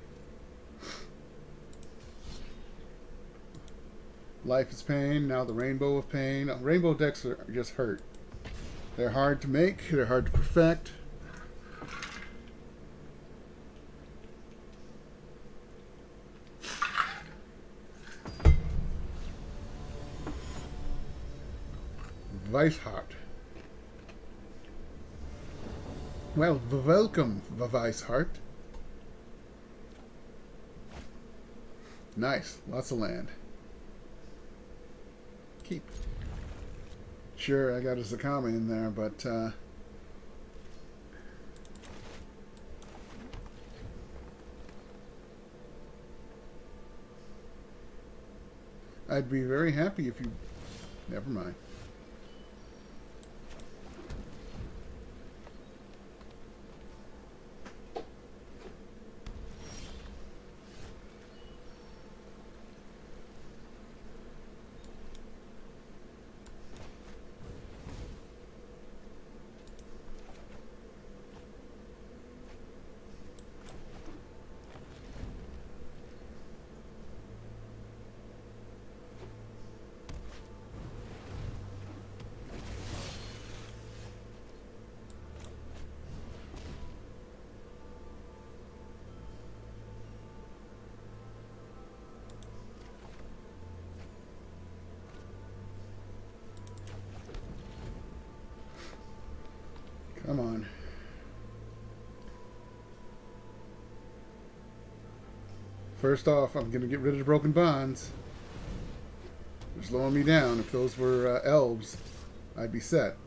Life is Pain, now the Rainbow of Pain. Rainbow decks are just hurt. They're hard to make, they're hard to perfect. Weishart. Well, welcome, Weishart. Nice, lots of land. Keep. Sure, I got a Zakama in there, but I'd be very happy if you... Never mind. Come on. First off, I'm going to get rid of the broken bonds. They're slowing me down. If those were elves, I'd be set.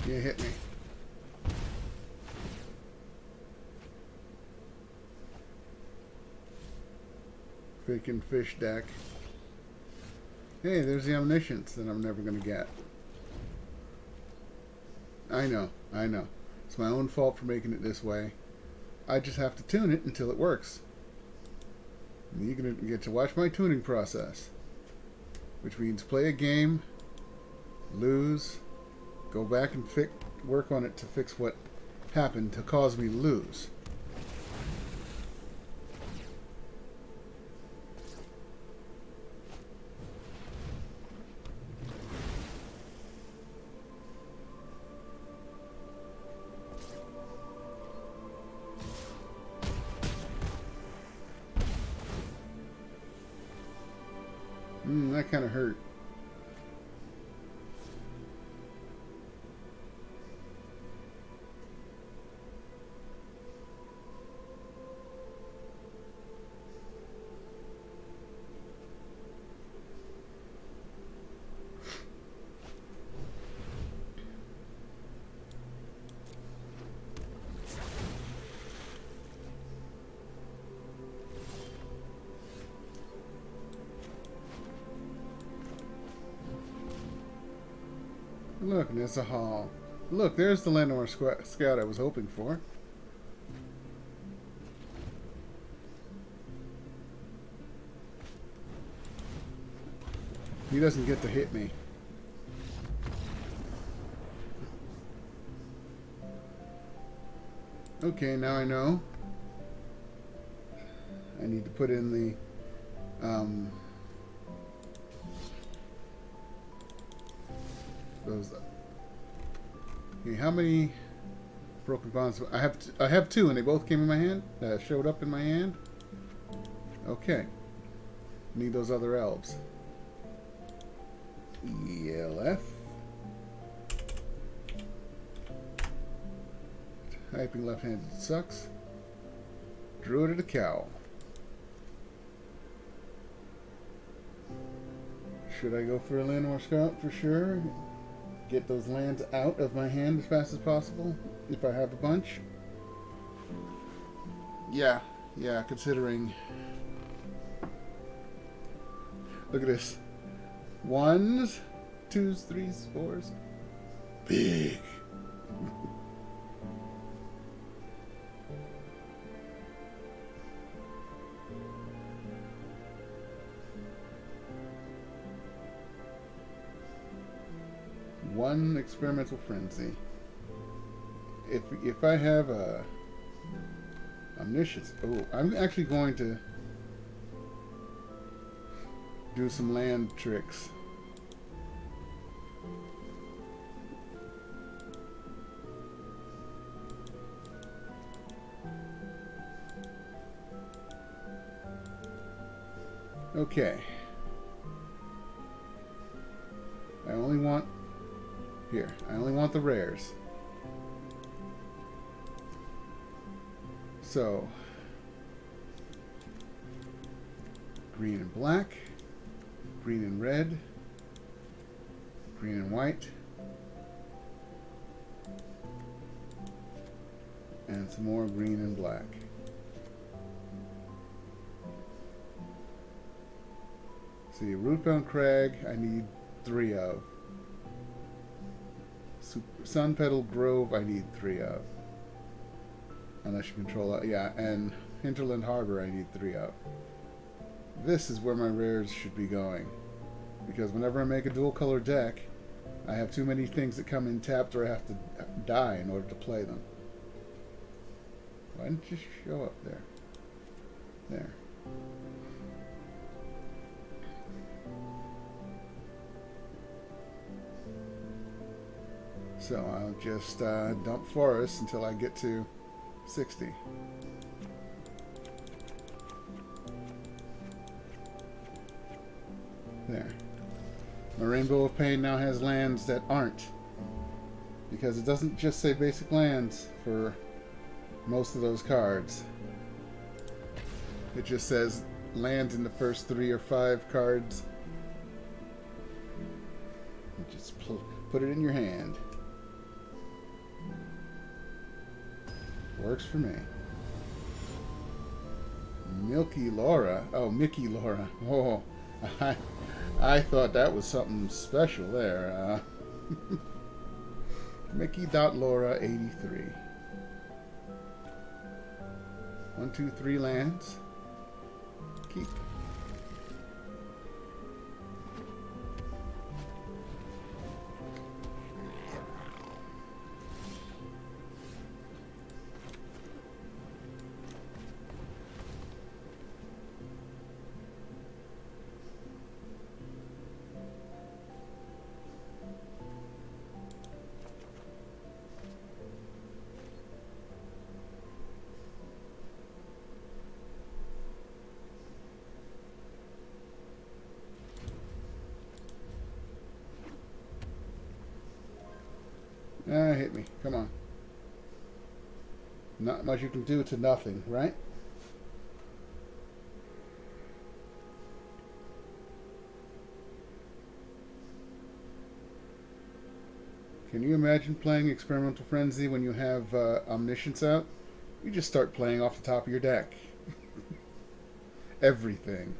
Yeah, hit me. Freaking fish deck. Hey, there's the omniscience that I'm never going to get. I know. It's my own fault for making it this way. I just have to tune it until it works. And you're going to get to watch my tuning process. Which means play a game, lose, go back and work on it to fix what happened to cause me to lose. That kind of hurt. Look, and there's a hall. Look, there's the Landor scout I was hoping for. He doesn't get to hit me. Okay, now I know. I need to put in the those. Okay, how many broken bonds? I have two, and they both came in my hand. Showed up in my hand. Okay. Need those other elves. ELF. Typing left-handed sucks. Druid of the cow. Should I go for a Landor Scout for sure? Get those lands out of my hand as fast as possible if I have a bunch. Yeah, considering. Look at this. 1s, 2s, 3s, 4s. Big. One experimental frenzy. If I have a omniscience, I'm actually going to do some land tricks. Okay. I only want the rares. So, green and black, green and red, green and white, and some more green and black. See, Rootbound Crag, I need 3 of. Sun Petal Grove, I need 3 of. Unless you control it. Yeah, and Hinterland Harbor, I need 3 of. This is where my rares should be going. Because whenever I make a dual color deck, I have too many things that come in tapped or I have to die in order to play them. Why didn't you show up there? There. So I'll just dump forest until I get to 60. There. My Rainbow of Pain now has lands that aren't. Because it doesn't just say basic lands for most of those cards. It just says lands in the first 3 or 5 cards. You just put it in your hand. Works for me. Milky Laura. Oh, Mickey Laura. Oh, I thought that was something special there. Mickey.Laura 83. 1, 2, 3 lands. Keep. Hit me. Come on. Not much you can do to nothing, right? Can you imagine playing Experimental Frenzy when you have Omniscience out? You just start playing off the top of your deck. Everything.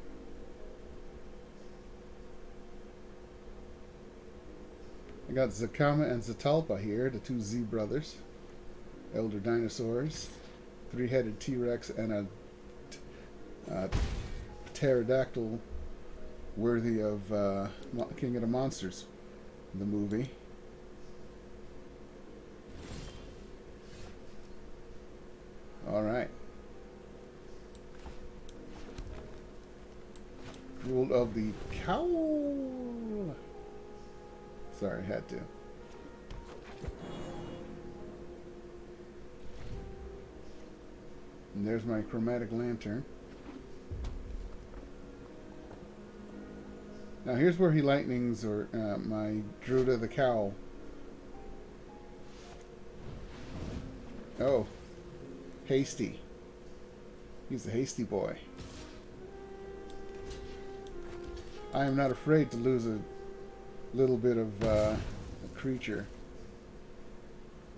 I got Zakama and Zatalpa here, the 2 Z brothers. Elder dinosaurs. 3-headed T-Rex and a pterodactyl worthy of King of the Monsters, the movie. Alright. Rule of the Cowl. Sorry, I had to. And there's my chromatic lantern. Now here's where he lightnings or my Druida the Cowl. Oh. Hasty. He's a hasty boy. I am not afraid to lose a little bit of a creature.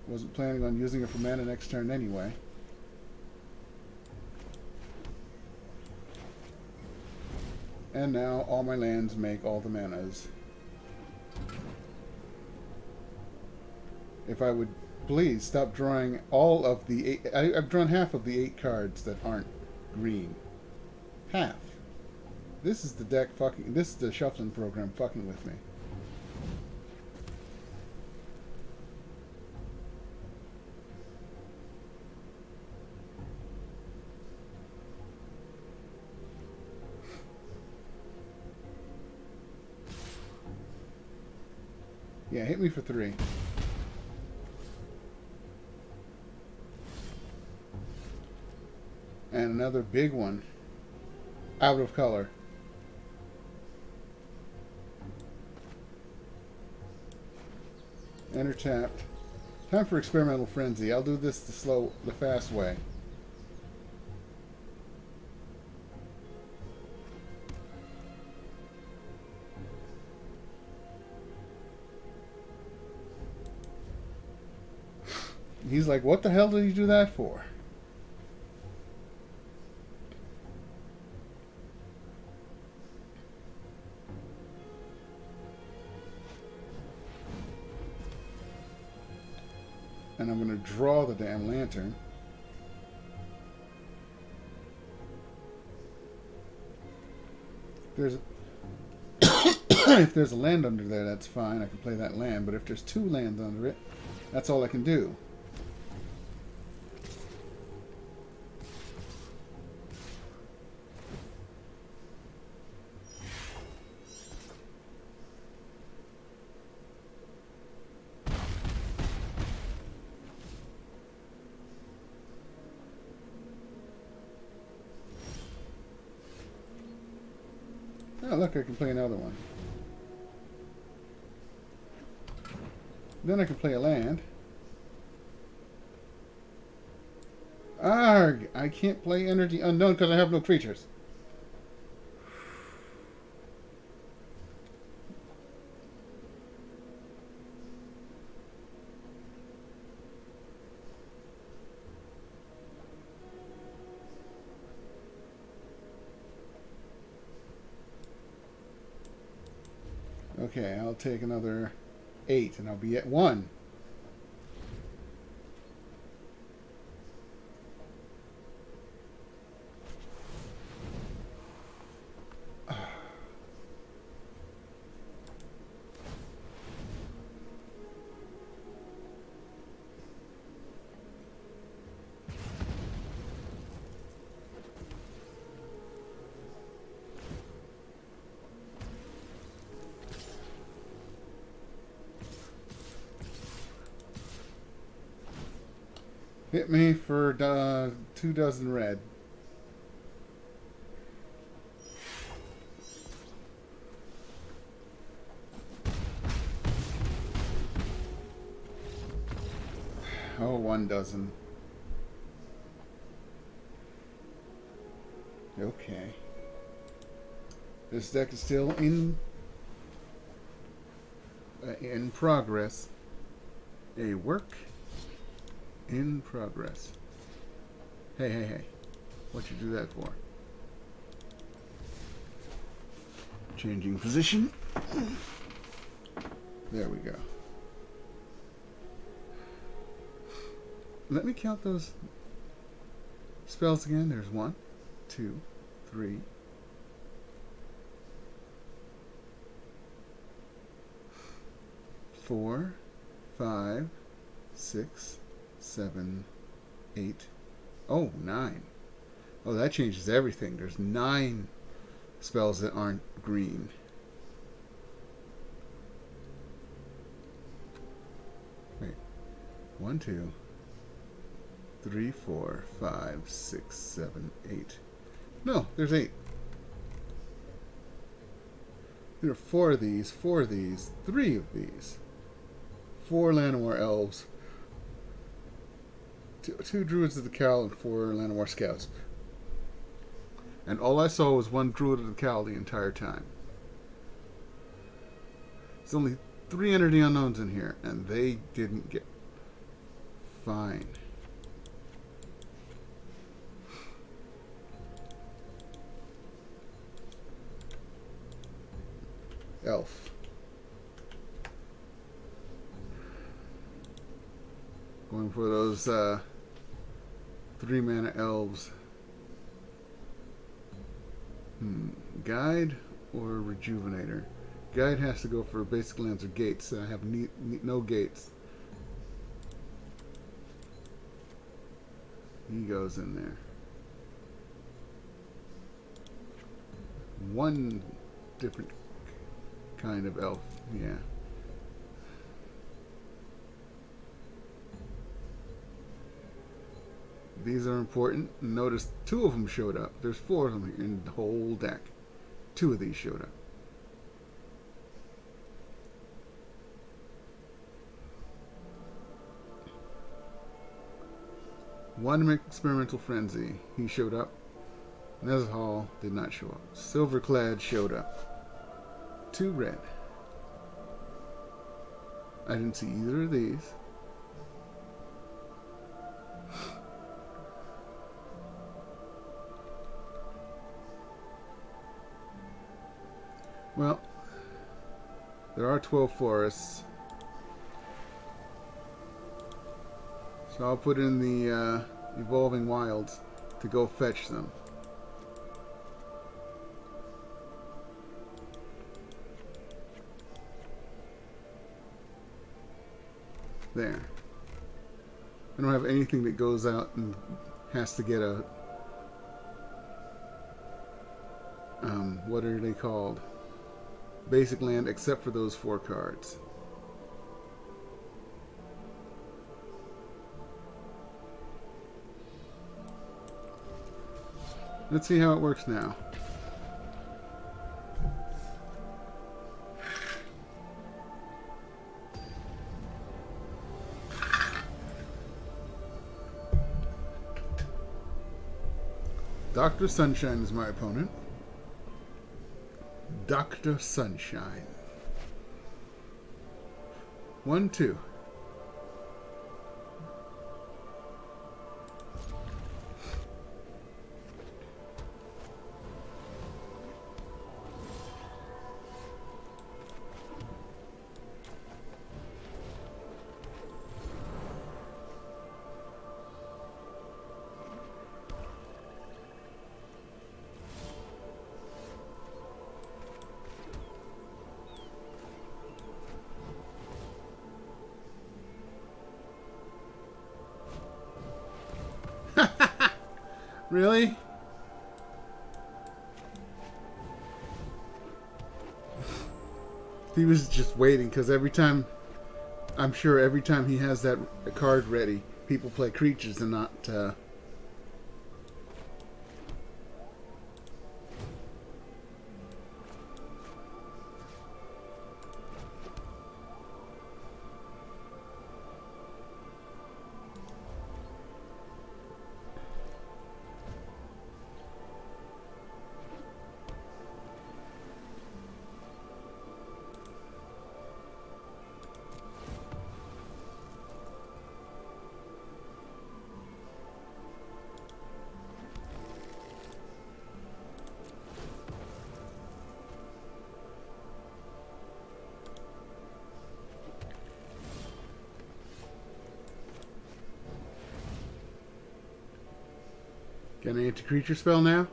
Wasn't planning on using it for mana next turn anyway. And now all my lands make all the manas. If I would please stop drawing all of the 8. I've drawn half of the 8 cards that aren't green. Half. This is the deck fucking. This is the shuffling program fucking with me. Yeah, hit me for 3. And another big one. Out of color. Enter tapped. Time for Experimental Frenzy. I'll do this the fast way. He's like, what the hell did you do that for? And I'm going to draw the damn lantern. There's if there's a land under there, that's fine. I can play that land. But if there's 2 lands under it, that's all I can do. look, I can play another one. Then I can play a land. Arg! I can't play Energy Unknown because I have no creatures. Okay, I'll take another 8 and I'll be at 1. Hit me for 2 dozen red. Oh, 1 dozen. Okay. This deck is still in progress. A work in progress. Hey, hey, hey. What'd you do that for? Changing position. There we go. Let me count those spells again. There's 1, 2, 3, 4, 5, 6, 7, 8. Oh, 9. Oh, that changes everything. There's 9 spells that aren't green. Wait. 1, 2, 3, 4, 5, 6, 7, 8. No, there's 8. There are 4 of these, 4 of these, 3 of these. 4 Llanowar elves. 2 Druids of the Cowl and 4 Llanowar Scouts. And all I saw was 1 Druid of the Cowl the entire time. There's only 3 Entity Unknowns in here, and they didn't get... Fine. Elf. Going for those 3 mana elves. Guide or Rejuvenator? Guide has to go for basic lands or gates. I have no gates. He goes in there. 1 different kind of elf. Yeah. These are important. Notice 2 of them showed up. There's 4 of them here in the whole deck. 2 of these showed up. One Experimental Frenzy. He showed up. Nezahal did not show up. Silverclad showed up. 2 red. I didn't see either of these. Well, there are 12 forests. So I'll put in the Evolving Wilds to go fetch them. There. I don't have anything that goes out and has to get a... what are they called? Basic land, except for those 4 cards. Let's see how it works now. Dr. Sunshine is my opponent. Dr. Sunshine. 1, 2. Really? He was just waiting because every time, I'm sure every time he has that card ready, people play creatures and not. Get an anti-creature spell now?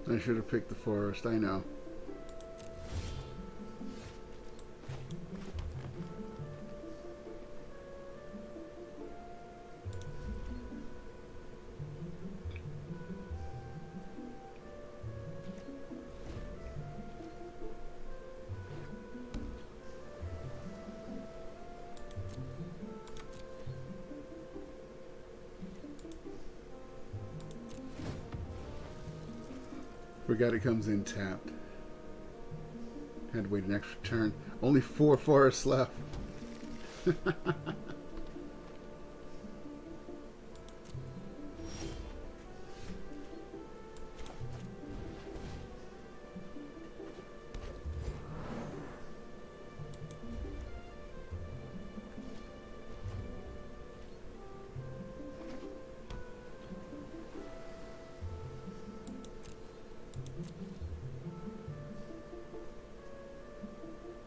I should have picked the forest, I know. Forgot it comes in tapped. Had to wait an extra turn. Only 4 forests left.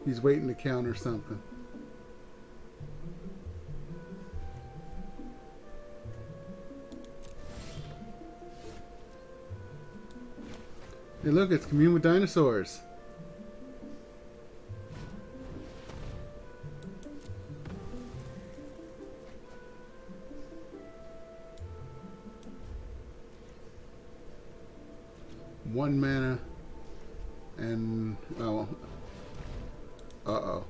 He's waiting to counter something. Hey look, it's Commune with Dinosaurs. One mana and oh. Uh-oh.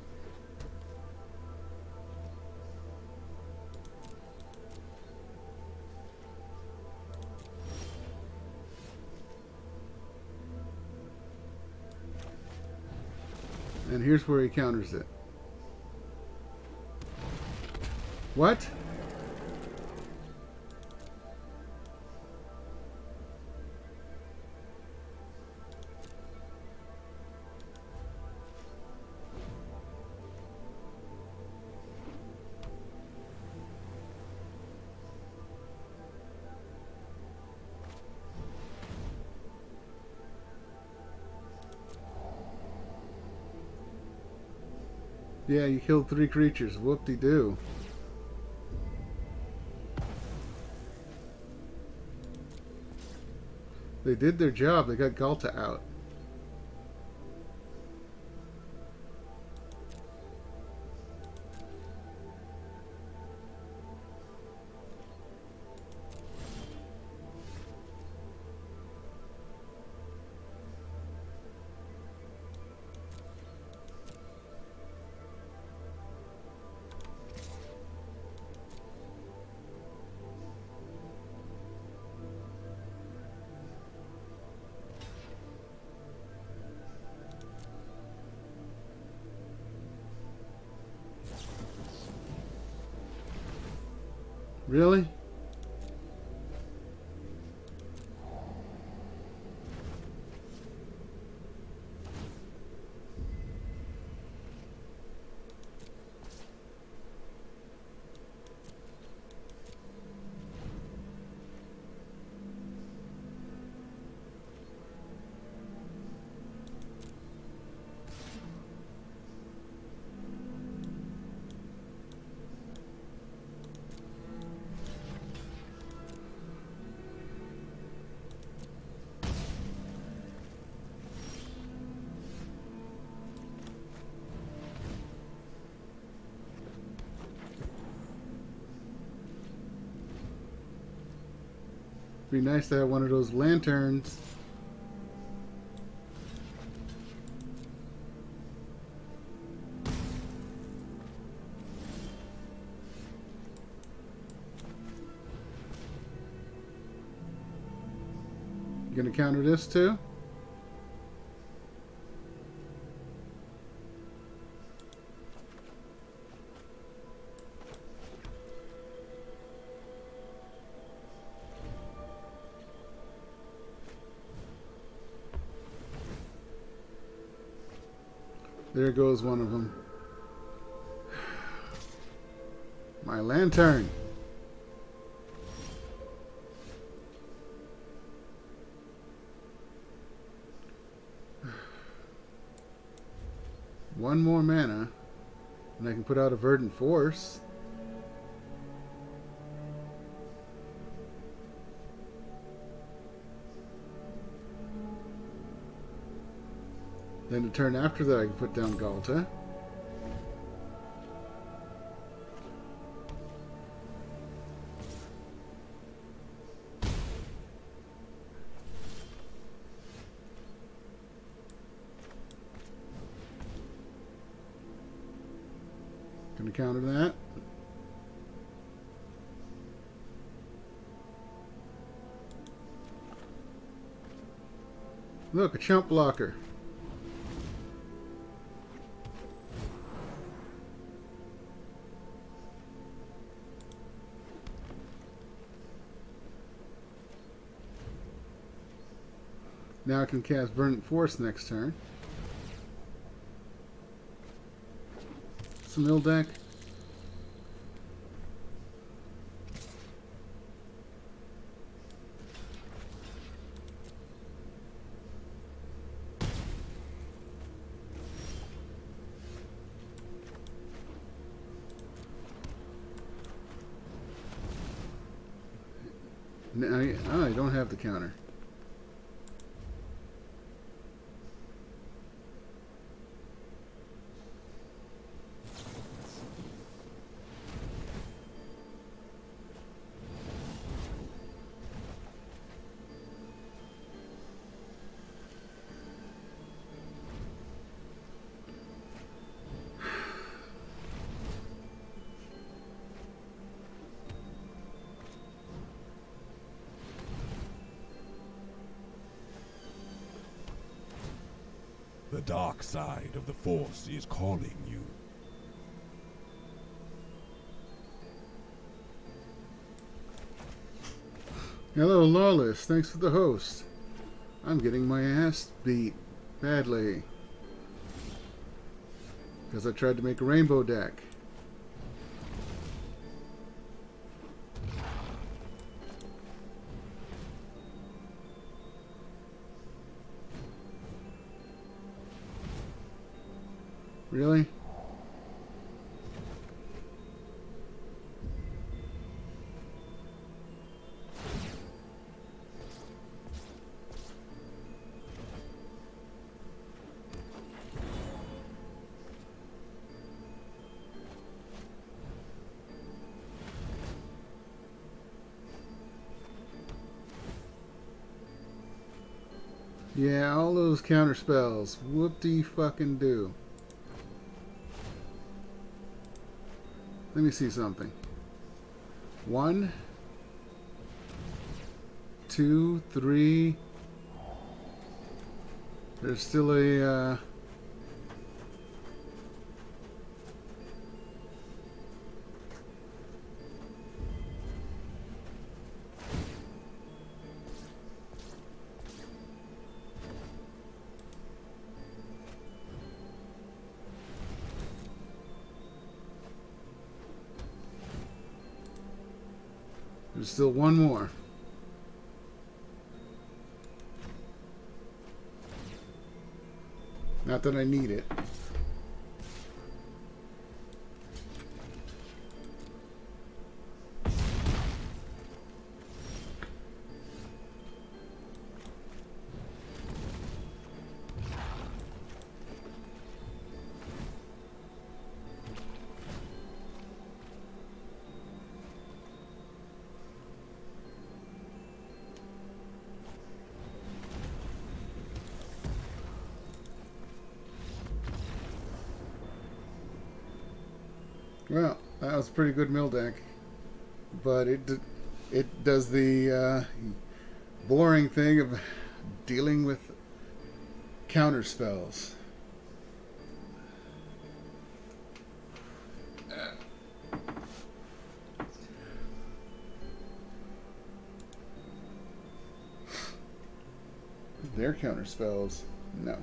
And here's where he counters it. What? Yeah, you killed 3 creatures. Whoop-de-doo. They did their job. They got Galta out. Really? Be nice to have one of those lanterns. You gonna counter this too? There goes one of them. My lantern. One more mana, and I can put out a Verdant Force. Then the turn after that I can put down Galta. Gonna counter that. Look, a chump blocker. Now I can cast Verdant Force next turn. Some ill deck. I don't have the counter. The dark side of the Force is calling you. Hello, Lawless. Thanks for the host. I'm getting my ass beat badly because I tried to make a rainbow deck. Really? Yeah, all those counter spells. Whoop-de-fucking-do. Let me see something. 1, 2, 3. There's still a... There's still one more. Not that I need it. Well, that was a pretty good mill deck, but it does the boring thing of dealing with counter spells. Their counter spells, no.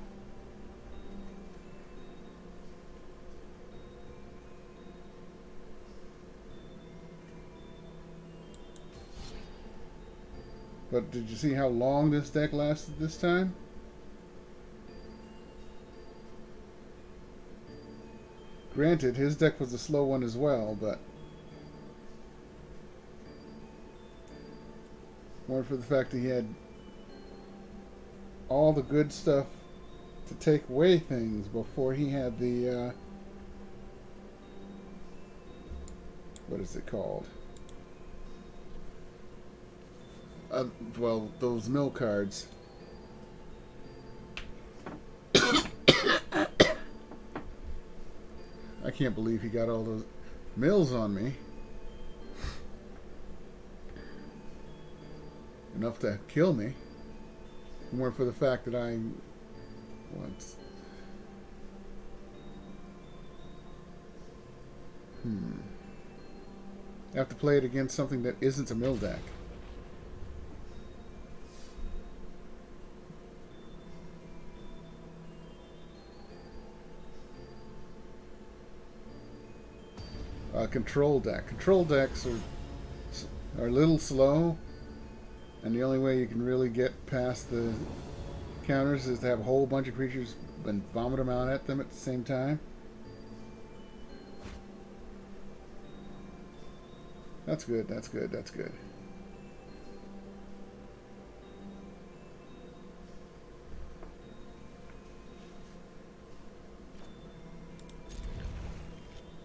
But did you see how long this deck lasted this time? Granted, his deck was a slow one as well, but more for the fact that he had all the good stuff to take away things before he had the what is it called? Well, those mill cards. I can't believe he got all those mills on me. Enough to kill me. More for the fact that I once. I have to play it against something that isn't a mill deck. Control deck. Control decks are a little slow, and the only way you can really get past the counters is to have a whole bunch of creatures and vomit them out at them at the same time. That's good, that's good, that's good.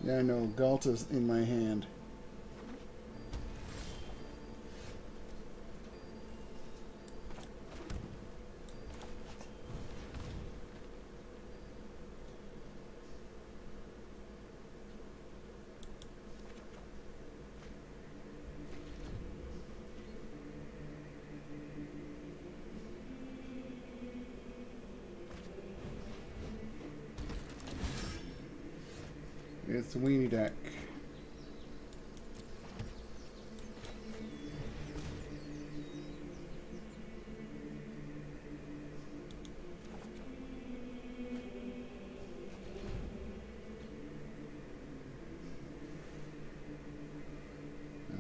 Yeah, I know, Galta's in my hand. It's a weenie deck.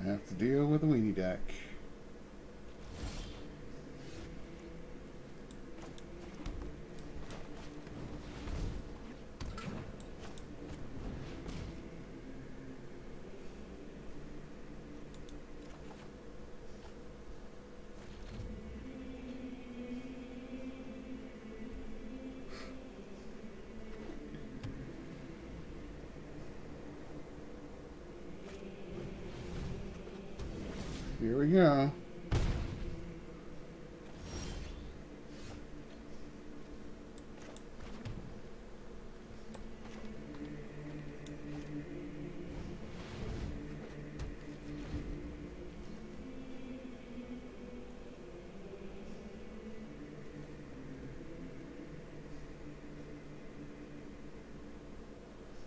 I have to deal with a weenie deck. Here we go.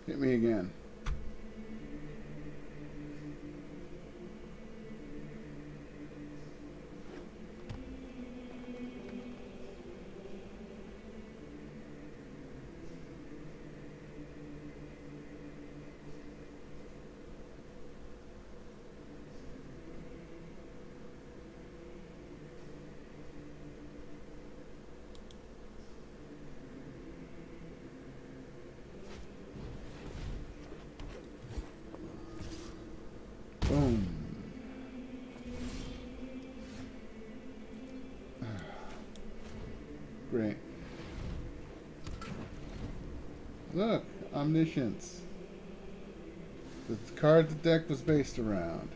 Hit me again. Boom. Great. Look, omniscience. The card the deck was based around.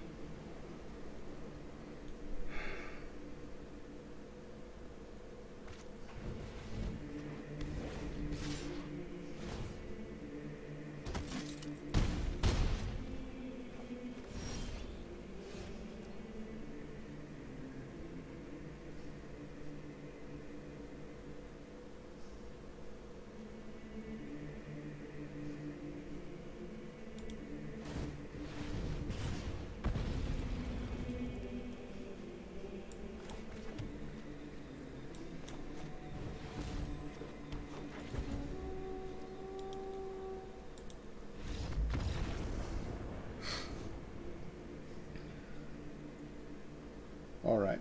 All right.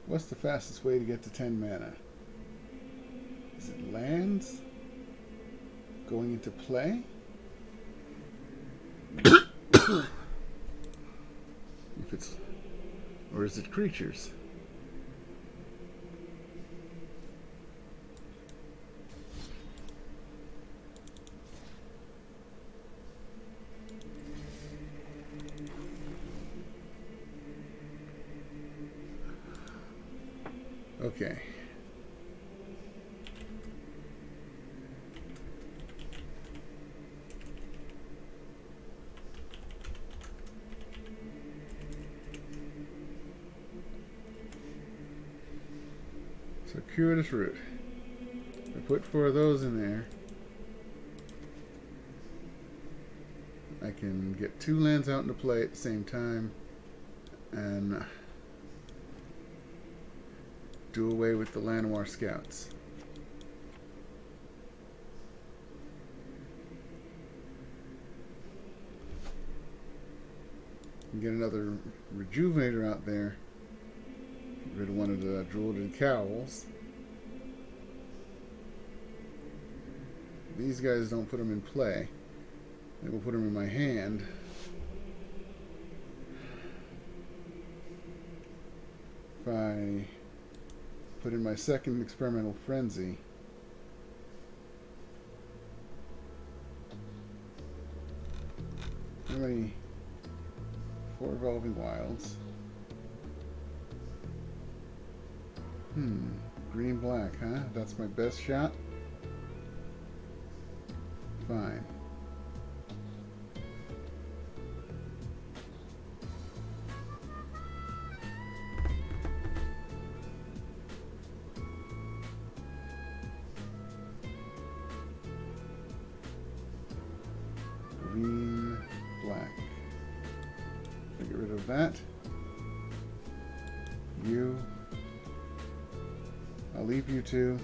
What's the fastest way to get to 10 mana? Is it lands going into play? If it's, or is it creatures? Okay. Circuitous route. I put 4 of those in there. I can get 2 lands out into play at the same time and do away with the Llanowar scouts. And get another rejuvenator out there. Get rid of one of the Druided Cowls. These guys don't put them in play. They will put them in my hand. If I put in my second Experimental Frenzy, how many? 4 Evolving Wilds. Green black, huh? That's my best shot? Fine. Green black. Get rid of that. You. I'll leave you two.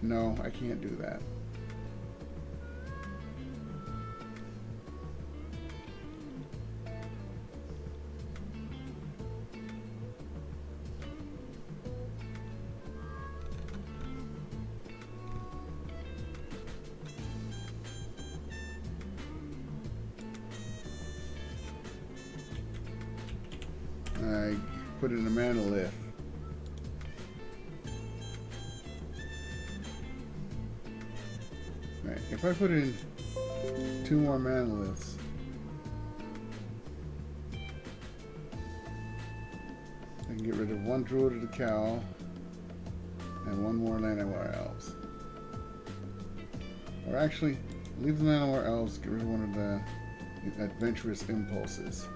No, I can't do that. I put in a mana lift. Right, if I put in 2 more mana lifts, I can get rid of 1 Druid of the Cowl and 1 more Llanowar Elves. Or actually, leave the Llanowar Elves, get rid of one of the Adventurous Impulses.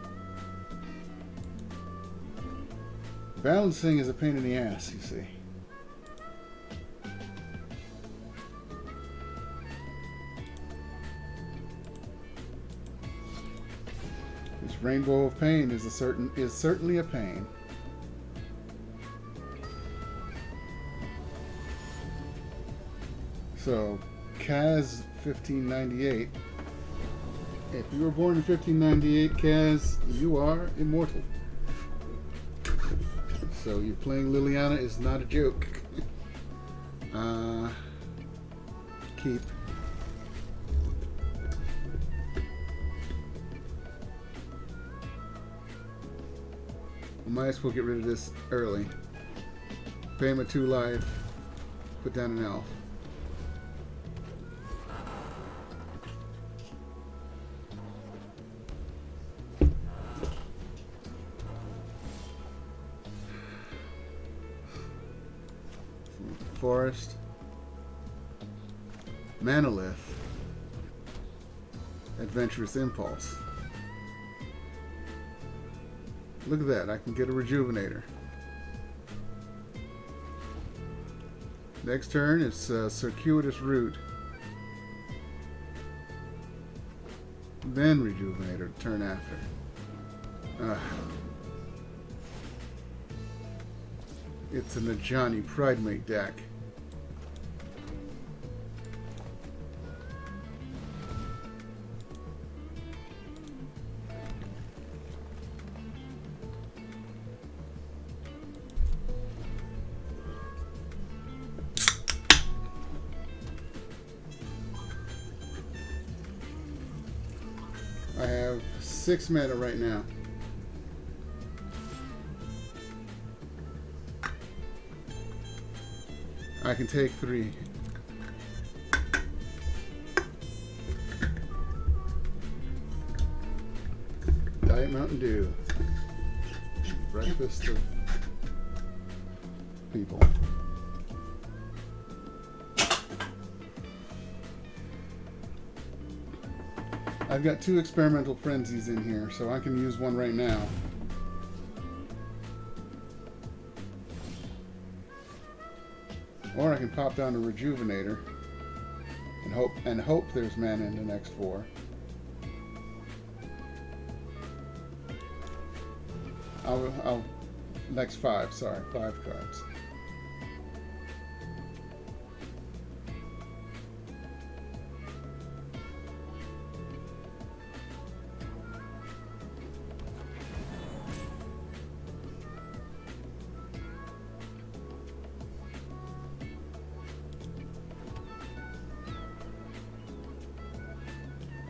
Balancing is a pain in the ass, you see. This rainbow of pain is certainly a pain. So, Kaz 1598. If you were born in 1598, Kaz, you are immortal. So you playing Liliana is not a joke. Keep. I might as well get rid of this early. Pay him a 2 life. Put down an elf. Forest. Manolith. Adventurous Impulse. Look at that, I can get a Rejuvenator. Next turn is Circuitous Route. Then Rejuvenator, turn after. It's an Ajani Pridemate deck. I have 6 mana right now. I can take 3. Diet Mountain Dew. Breakfast of people. I've got 2 Experimental Frenzies in here, so I can use one right now. Or I can pop down a Rejuvenator and hope there's mana in the next 4. Next 5, sorry, 5 cards.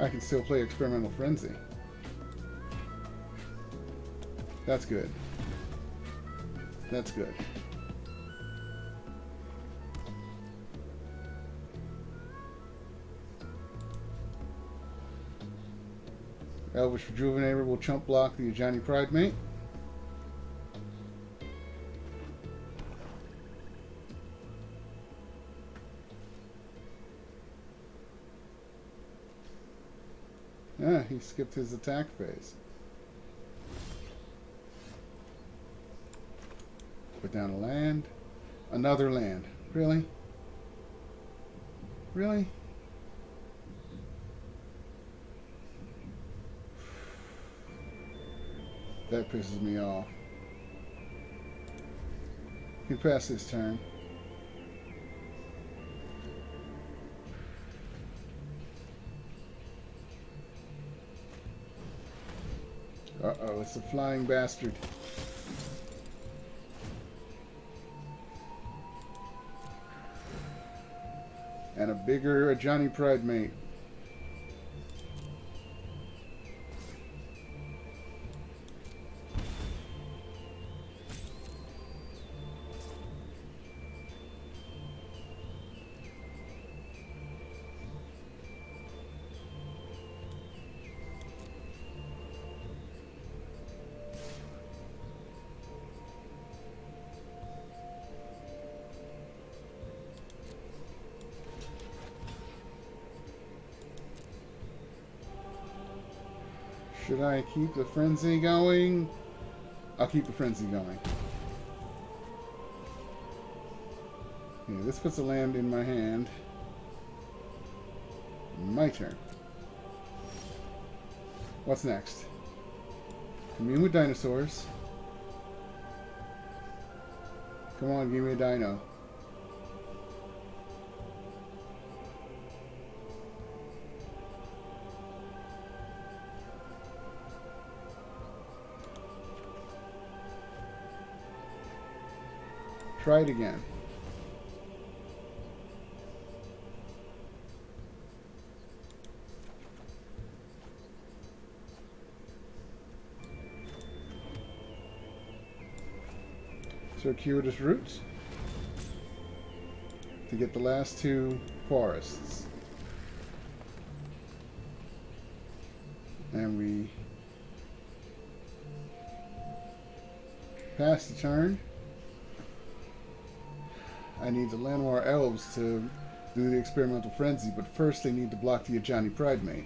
I can still play Experimental Frenzy. That's good. That's good. Elvish Rejuvenator will chump block the Ajani Pridemate. Ah, he skipped his attack phase. Put down a land. Another land. Really? Really? That pisses me off. You can pass this turn. Uh-oh, it's a flying bastard. And a bigger Ajani Pridemate. Should I keep the frenzy going? I'll keep the frenzy going. Okay, this puts the land in my hand. My turn. What's next? Commune with dinosaurs. Come on, give me a dino. Try it again. Circuitous route to get the last two forests. And we pass the turn. I need to land more elves to do the experimental frenzy, but first I need to block the Ajani Pride Mate.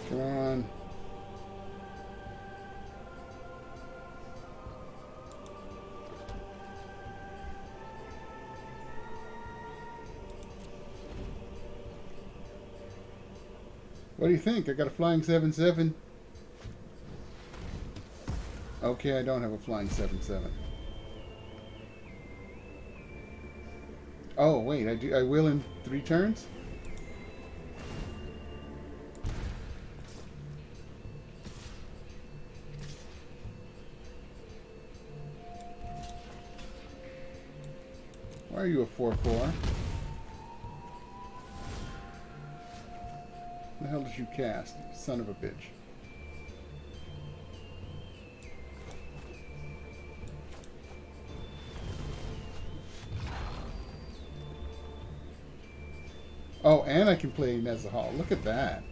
Come on. What do you think? I got a flying 7/7. Okay, I don't have a flying 7/7. Oh, wait, I do. I will in 3 turns? Why are you a 4/4? The hell did you cast, son of a bitch? Oh, and I can play Nezahal. Look at that.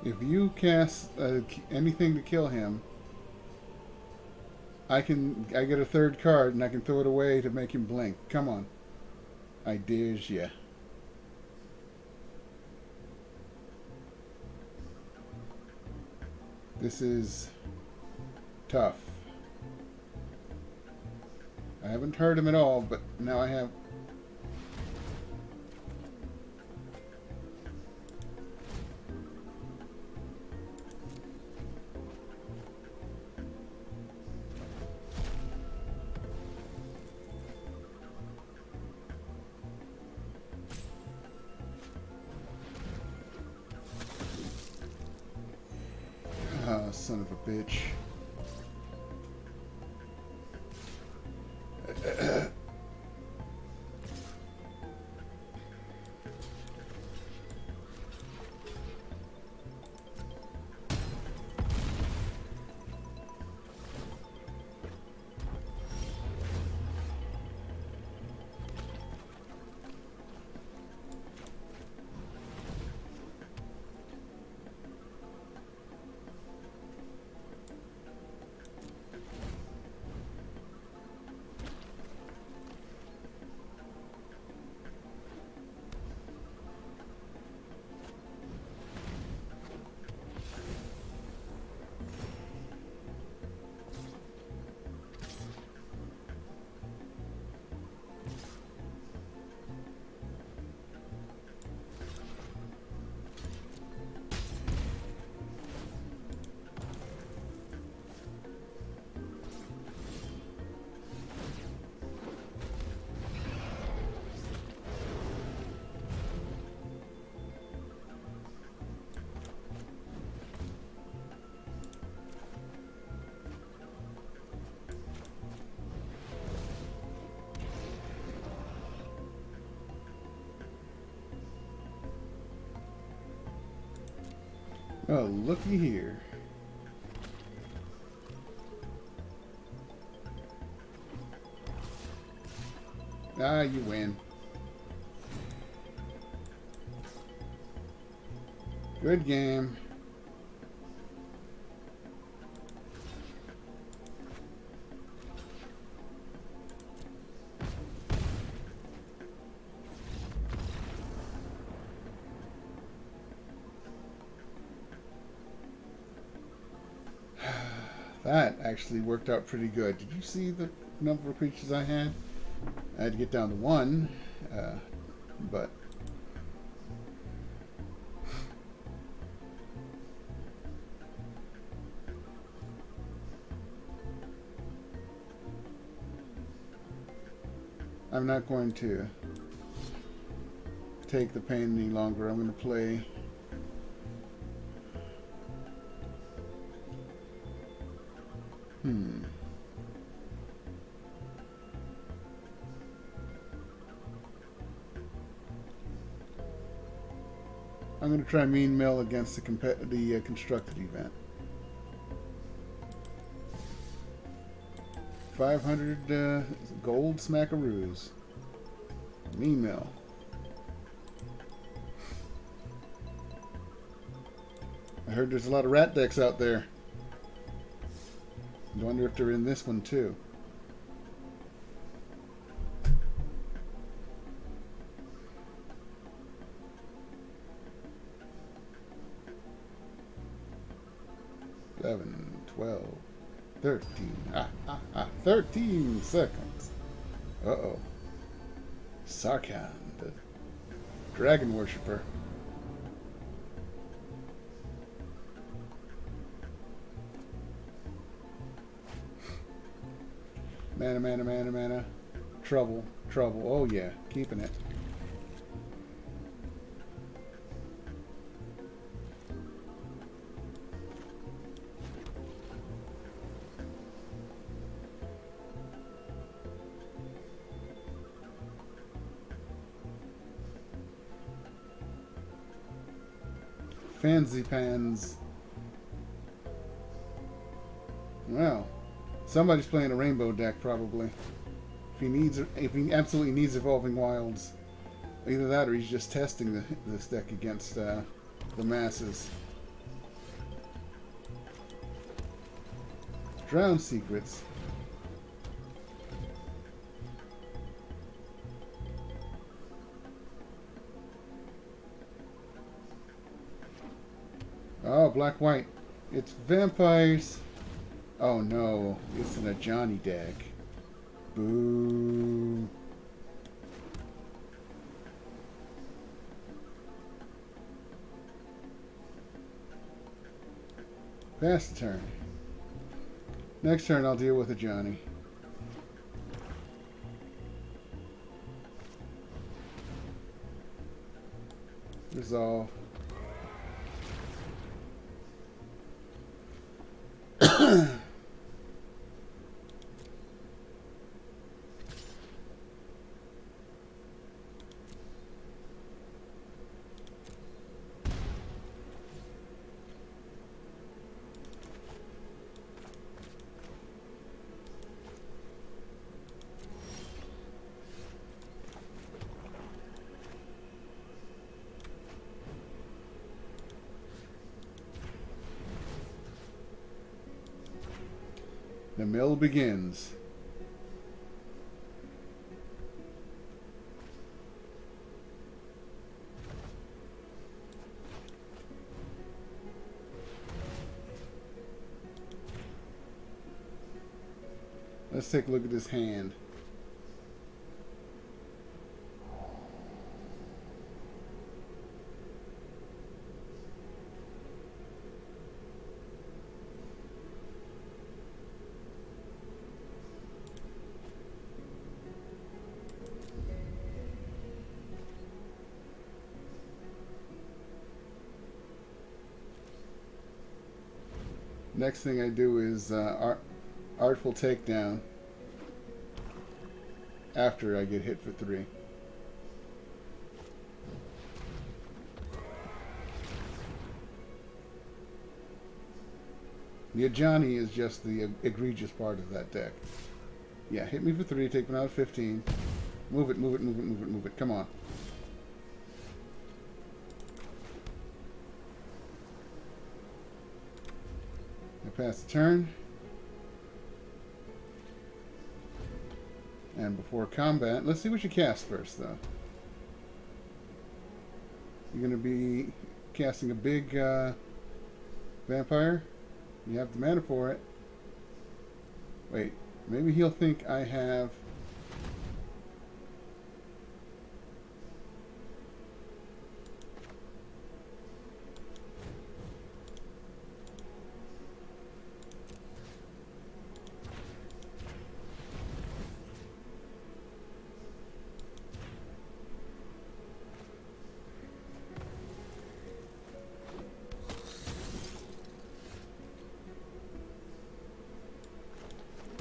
If you cast anything to kill him, I get a 3rd card and I can throw it away to make him blink. Come on. I dares ya. This is tough. I haven't hurt him at all, but now I have. Ah, son of a bitch. Oh, looky here. Ah, you win. Good game. That actually worked out pretty good. Did you see the number of creatures I had? I had to get down to one, but I'm not going to take the pain any longer. I'm going to play I'm going to try Mean Mill against the constructed event. 500 gold smackaroos. Mean Mill. I heard there's a lot of rat decks out there. I wonder if they're in this one too. Eleven, 12, 13. 13 seconds. Uh-oh. Sarkhan, the dragon worshipper. Mana, mana, mana, mana. Trouble, trouble. Oh yeah, keeping it. Fancy pans. Well, somebody's playing a rainbow deck probably. If he absolutely needs Evolving Wilds, either that or he's just testing this deck against the masses. Drown Secrets. Oh, black-white. It's vampires. Oh no, it's in a Johnny deck. Boo. Pass the turn. Next turn I'll deal with a Johnny. Resolve. The mill begins. Let's take a look at this hand. Next thing I do is Artful Takedown after I get hit for 3. Yeah, Johnny is just the egregious part of that deck. Yeah, hit me for 3, take me out of 15. Move it, move it, move it, move it, move it. Come on. I pass the turn. And before combat, let's see what you cast first, though. You're going to be casting a big vampire. You have the mana for it. Wait, maybe he'll think I have...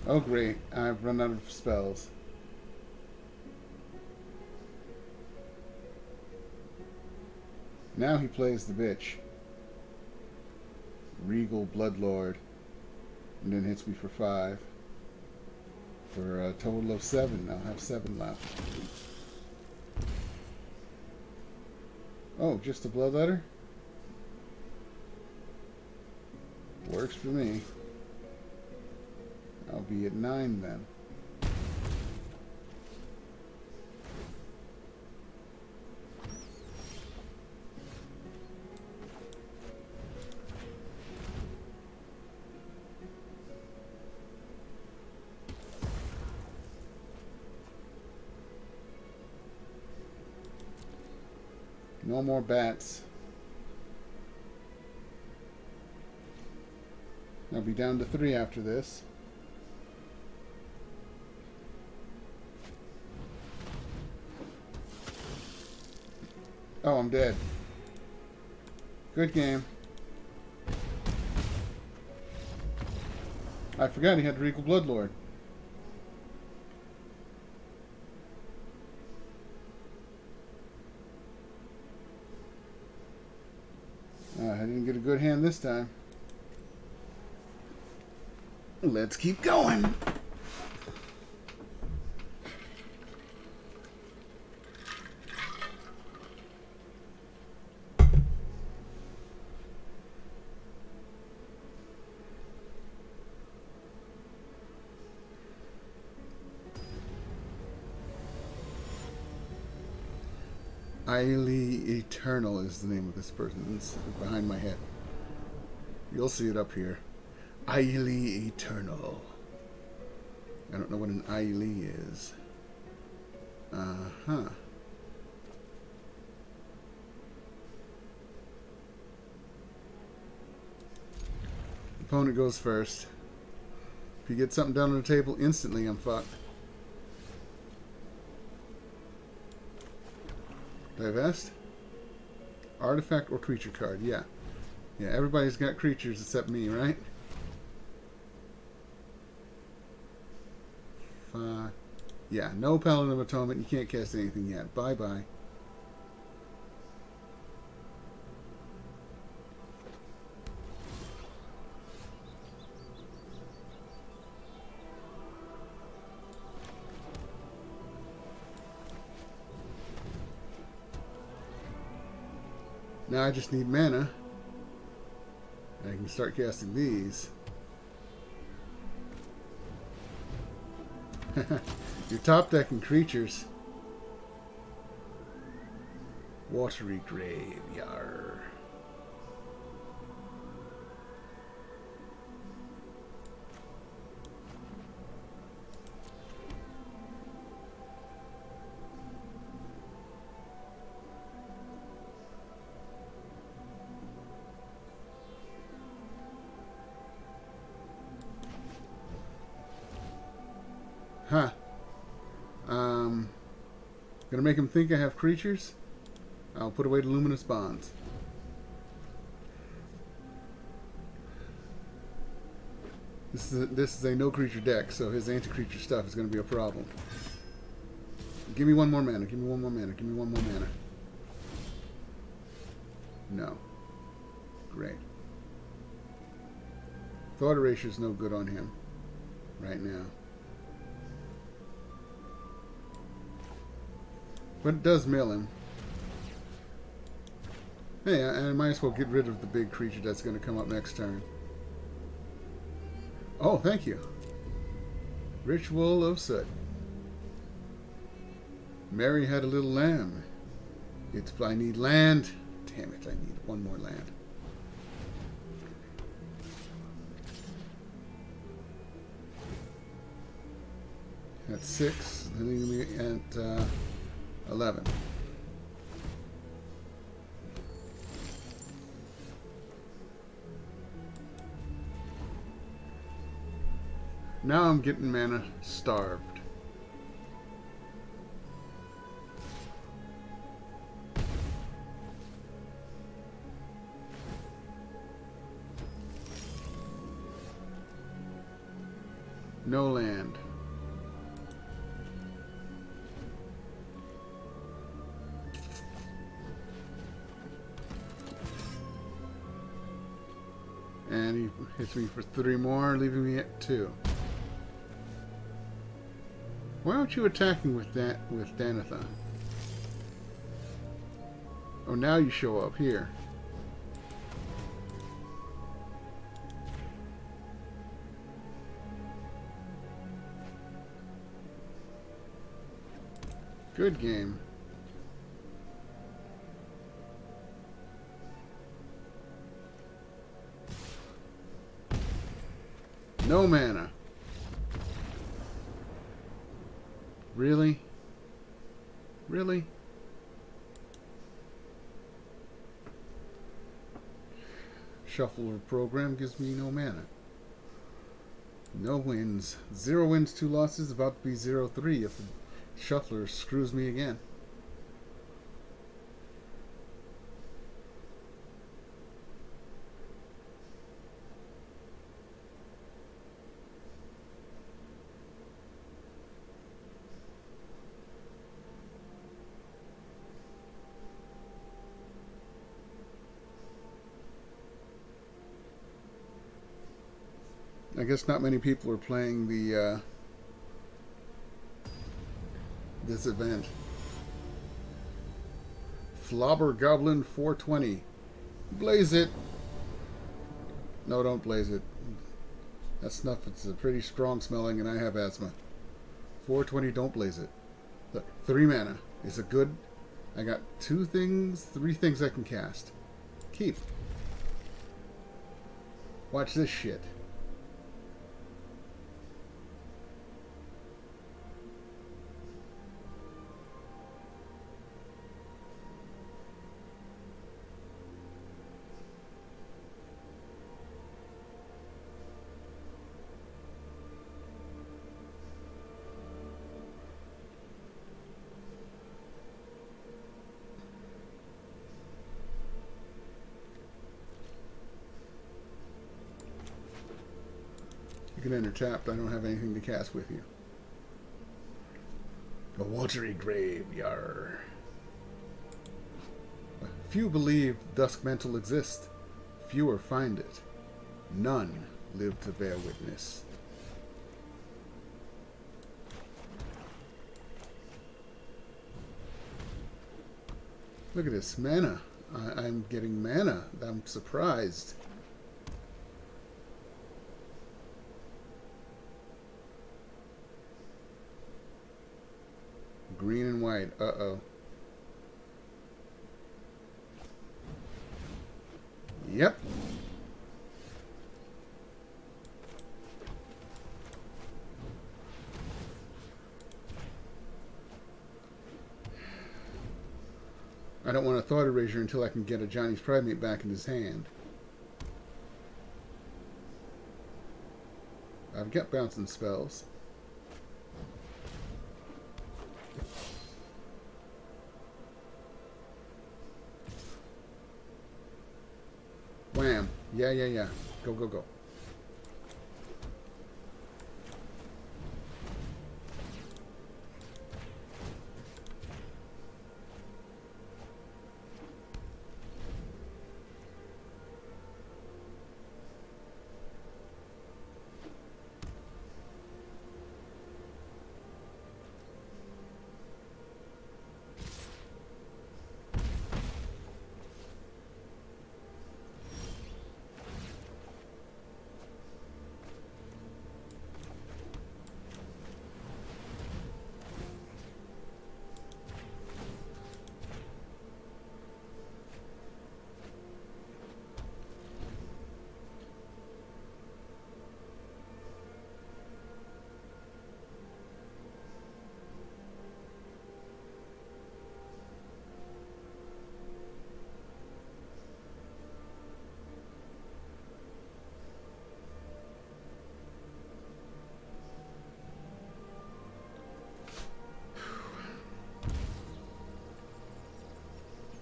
Oh great, I've run out of spells. Now he plays the bitch. Regal Bloodlord. And then hits me for 5. For a total of 7. I'll have 7 left. Oh, just a bloodletter? Works for me. I'll be at 9 then. No more bats. I'll be down to 3 after this. Oh, I'm dead. Good game. I forgot he had Regal Bloodlord. I didn't get a good hand this time. Let's keep going. Iley Eternal is the name of this person. It's behind my head. You'll see it up here. Iley Eternal. I don't know what an Iley is. Uh-huh. Opponent goes first. If you get something down on the table, instantly I'm fucked. Divest? Artifact or creature card, yeah. Yeah, everybody's got creatures except me, right? Yeah, no Paladin of Atonement. You can't cast anything yet. Bye-bye. Now I just need mana. And I can start casting these. You're top decking creatures. Watery Grave, yar. Huh. Gonna make him think I have creatures? I'll put away the Luminous Bonds. This is a no creature deck, so his anti-creature stuff is gonna be a problem. Give me one more mana, give me one more mana, give me one more mana. No. Great. Thought erasure is no good on him right now. But it does mill him. Hey, I might as well get rid of the big creature that's going to come up next turn. Oh, thank you. Ritual of Soot. Mary had a little lamb. I need land. Damn it, I need one more land. That's 6, leaving me at 11. Now I'm getting mana starved. No land. And he hits me for 3 more, leaving me at 2. Why aren't you attacking with Danathon? Oh, now you show up here. Good game. No mana. Really? Really? Shuffle program gives me no mana. No wins. 0 wins, 2 losses. About to be 0-3 if the shuffler screws me again. I guess not many people are playing the this event. Flobber Goblin 420. Blaze it. No, don't blaze it. That snuff, it's a pretty strong smelling and I have asthma. 420, don't blaze it. Look, 3 mana. Is it good? I got 3 things I can cast. Keep. Watch this shit. You can enter tapped. I don't have anything to cast with you. A watery grave, yar. Few believe dusk mental exists. Fewer find it. None live to bear witness. Look at this mana. I'm getting mana. I'm surprised. Green and white. Uh-oh. Yep. I don't want a Thought Erasure until I can get a Johnny's Primate back in his hand. I've got bouncing spells. Wham. Yeah, yeah, yeah. Go, go, go.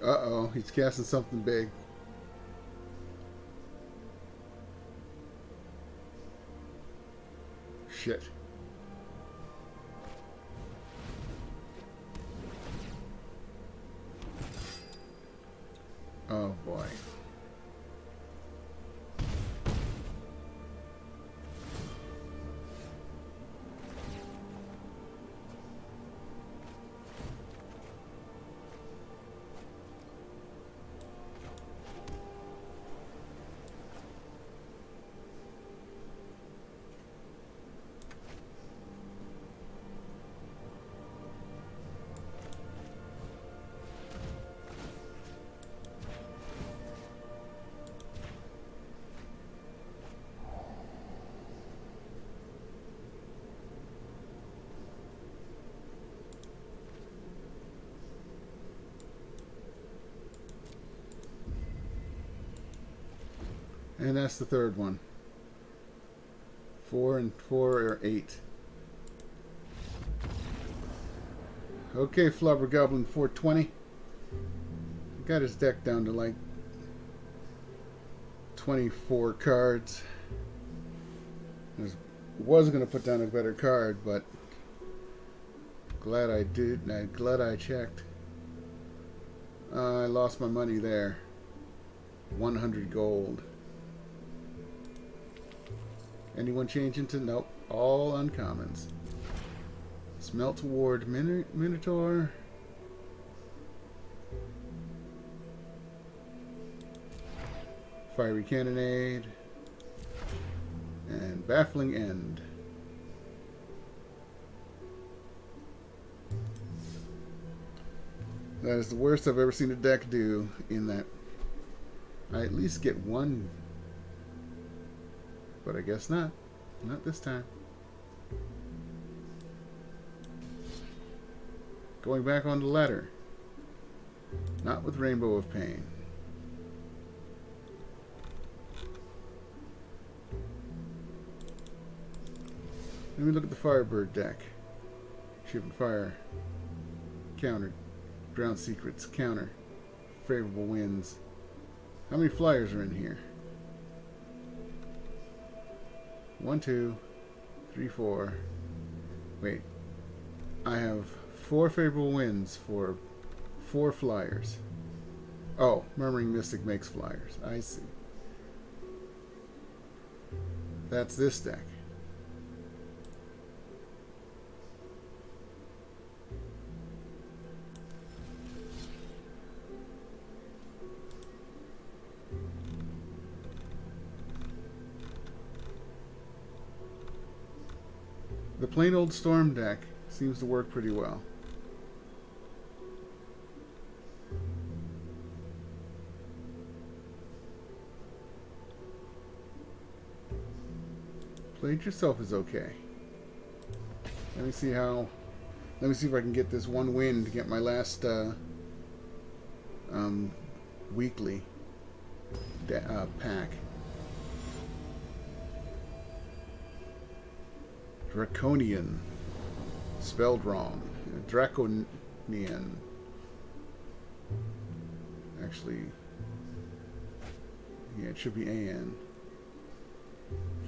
Uh-oh, he's casting something big. Shit. Oh boy. And that's the third one. 4 and 4 are 8. Okay, Flubber Goblin 420. Got his deck down to like 24 cards. Was going to put down a better card, but glad I did. Glad I checked. I lost my money there. 100 gold. Anyone change into? Nope. All uncommons. Smelt Ward Minotaur. Fiery Cannonade. And Baffling End. That is the worst I've ever seen a deck do in that. I at least get one. But I guess not. Not this time. Going back on the ladder. Not with Rainbow of Pain. Let me look at the Firebird deck. Ship and Fire. Counter. Ground Secrets. Counter. Favorable Winds. How many flyers are in here? 1, 2, 3, 4. Wait. I have 4 favorable winds for 4 flyers. Oh, Murmuring Mystic makes flyers. I see. That's this deck. The plain old Storm deck seems to work pretty well. Play it yourself is okay. Let me see how. Let me see if I can get this one win to get my last weekly pack. Draconian. Spelled wrong. Draconian. Actually, yeah, it should be AN.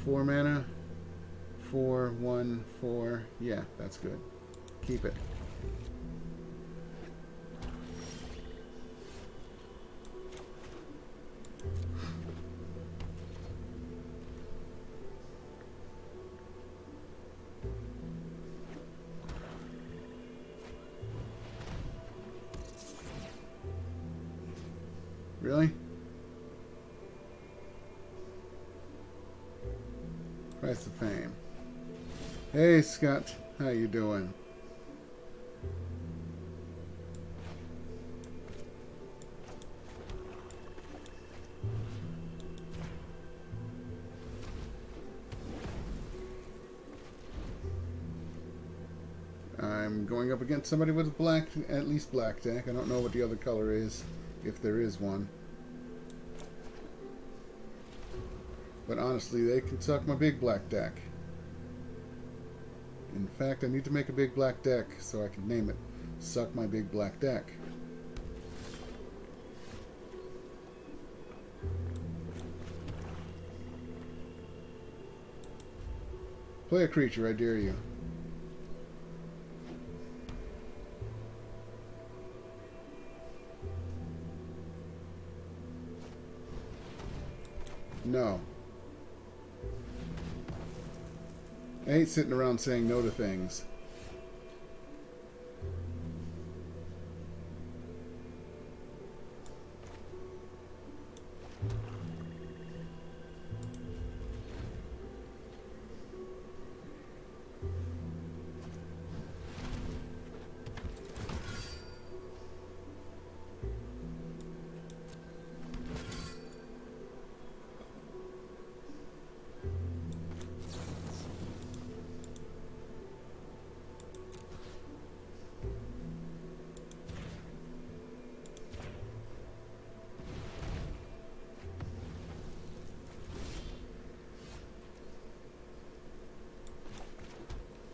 4 mana. 4, 1, 4. Yeah, that's good. Keep it. Really? Price of Fame. Hey Scott, how you doing? I'm going up against somebody with black, at least black deck. I don't know what the other color is, if there is one. But honestly, they can suck my big black deck. In fact, I need to make a big black deck so I can name it Suck My Big Black Deck. Play a creature, I dare you. No. I hate sitting around saying no to things.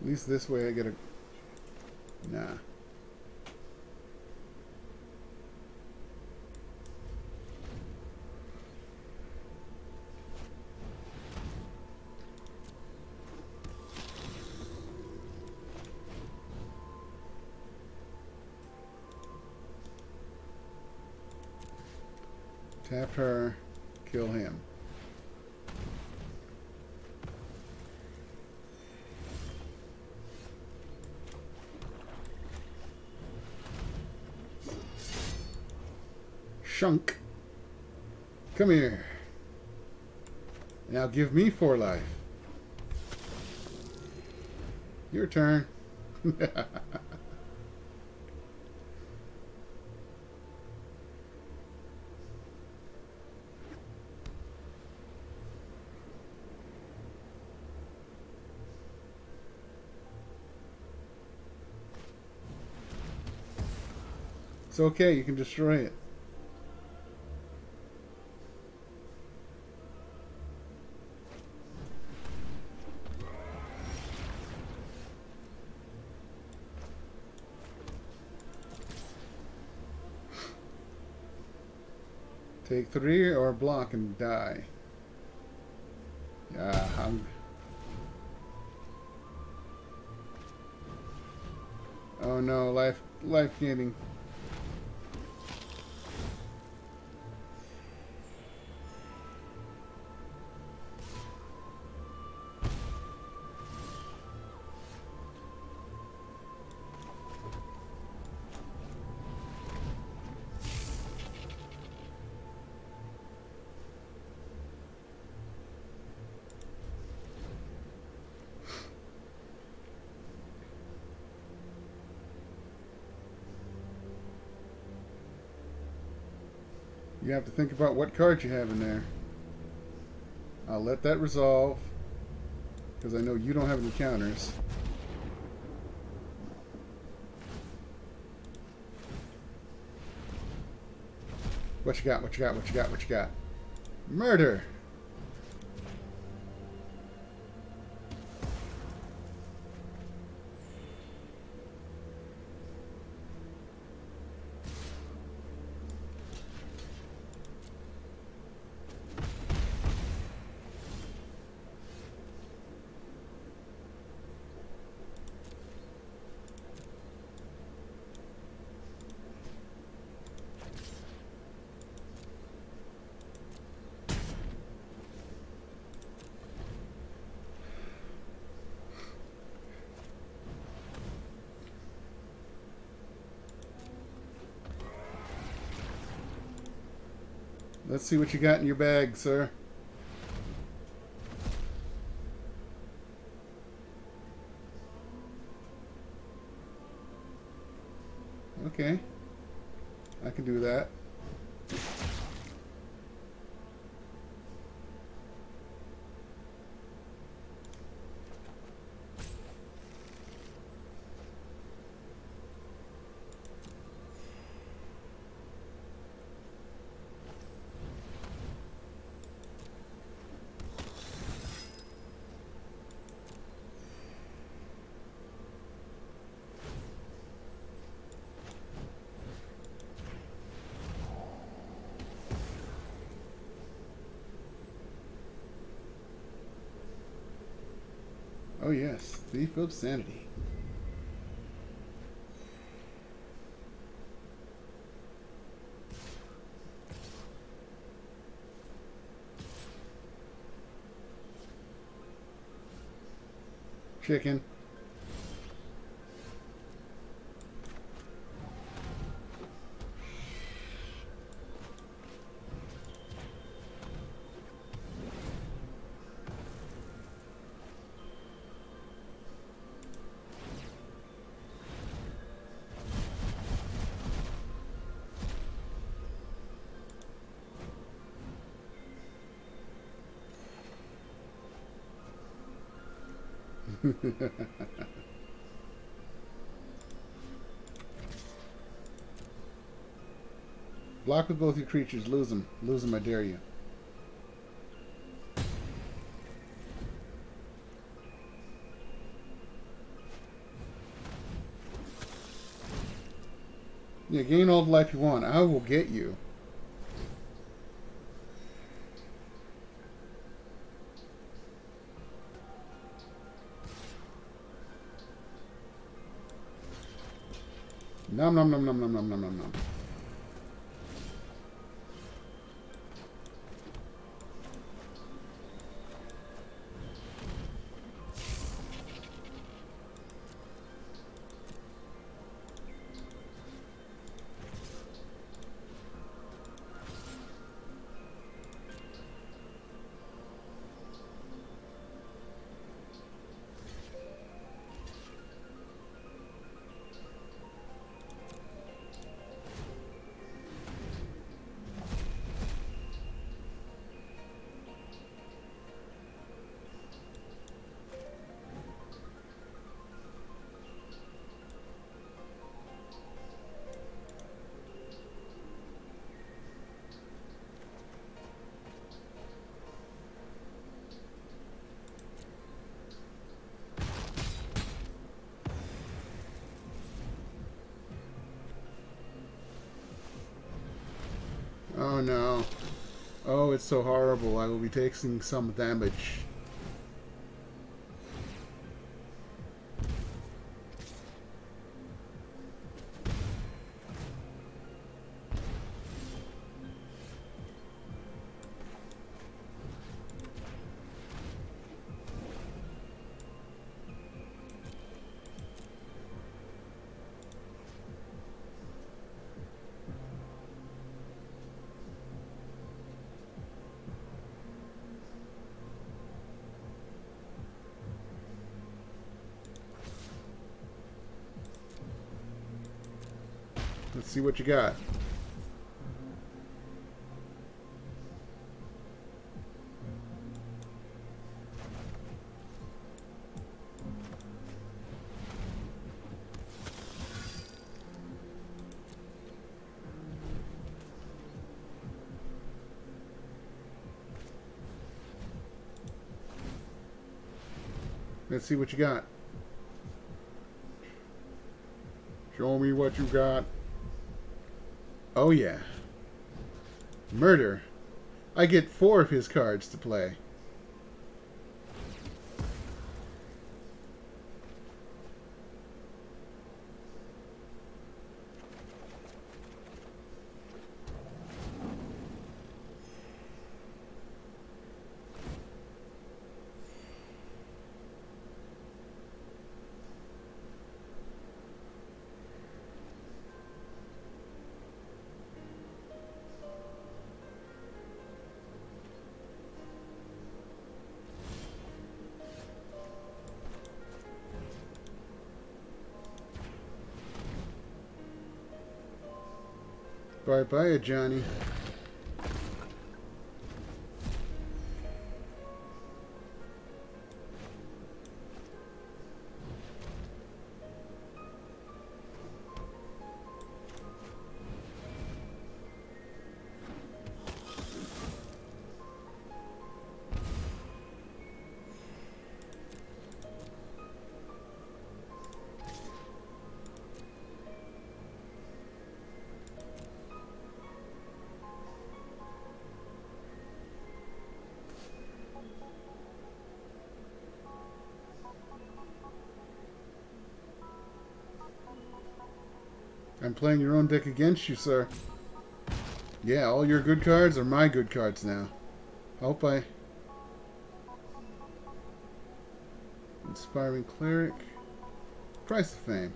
At least this way I get a... Nah. Tap her, kill him. Shunk. Come here. Now give me 4 life. Your turn. It's okay, you can destroy it. Take 3 or block and die. Yeah, oh no, life gaining. You have to think about what cards you have in there. I'll let that resolve, because I know you don't have any counters. What you got? What you got? What you got? What you got? Murder! Let's see what you got in your bag, sir. Okay. I can do that. Oh yes, Thief of Sanity. Chicken. Block with both your creatures. Lose them. Lose them, I dare you. Yeah, gain all the life you want. I will get you. Nom nom nom nom nom nom nom nom nom. Oh no. Oh, it's so horrible. I will be taking some damage. Let's see what you got. Let's see what you got. Show me what you got. Oh yeah. Murder. I get 4 of his cards to play. Bye-bye, Johnny. I'm playing your own deck against you, sir. Yeah, all your good cards are my good cards now. Hope I... Inspiring Cleric. Price of Fame.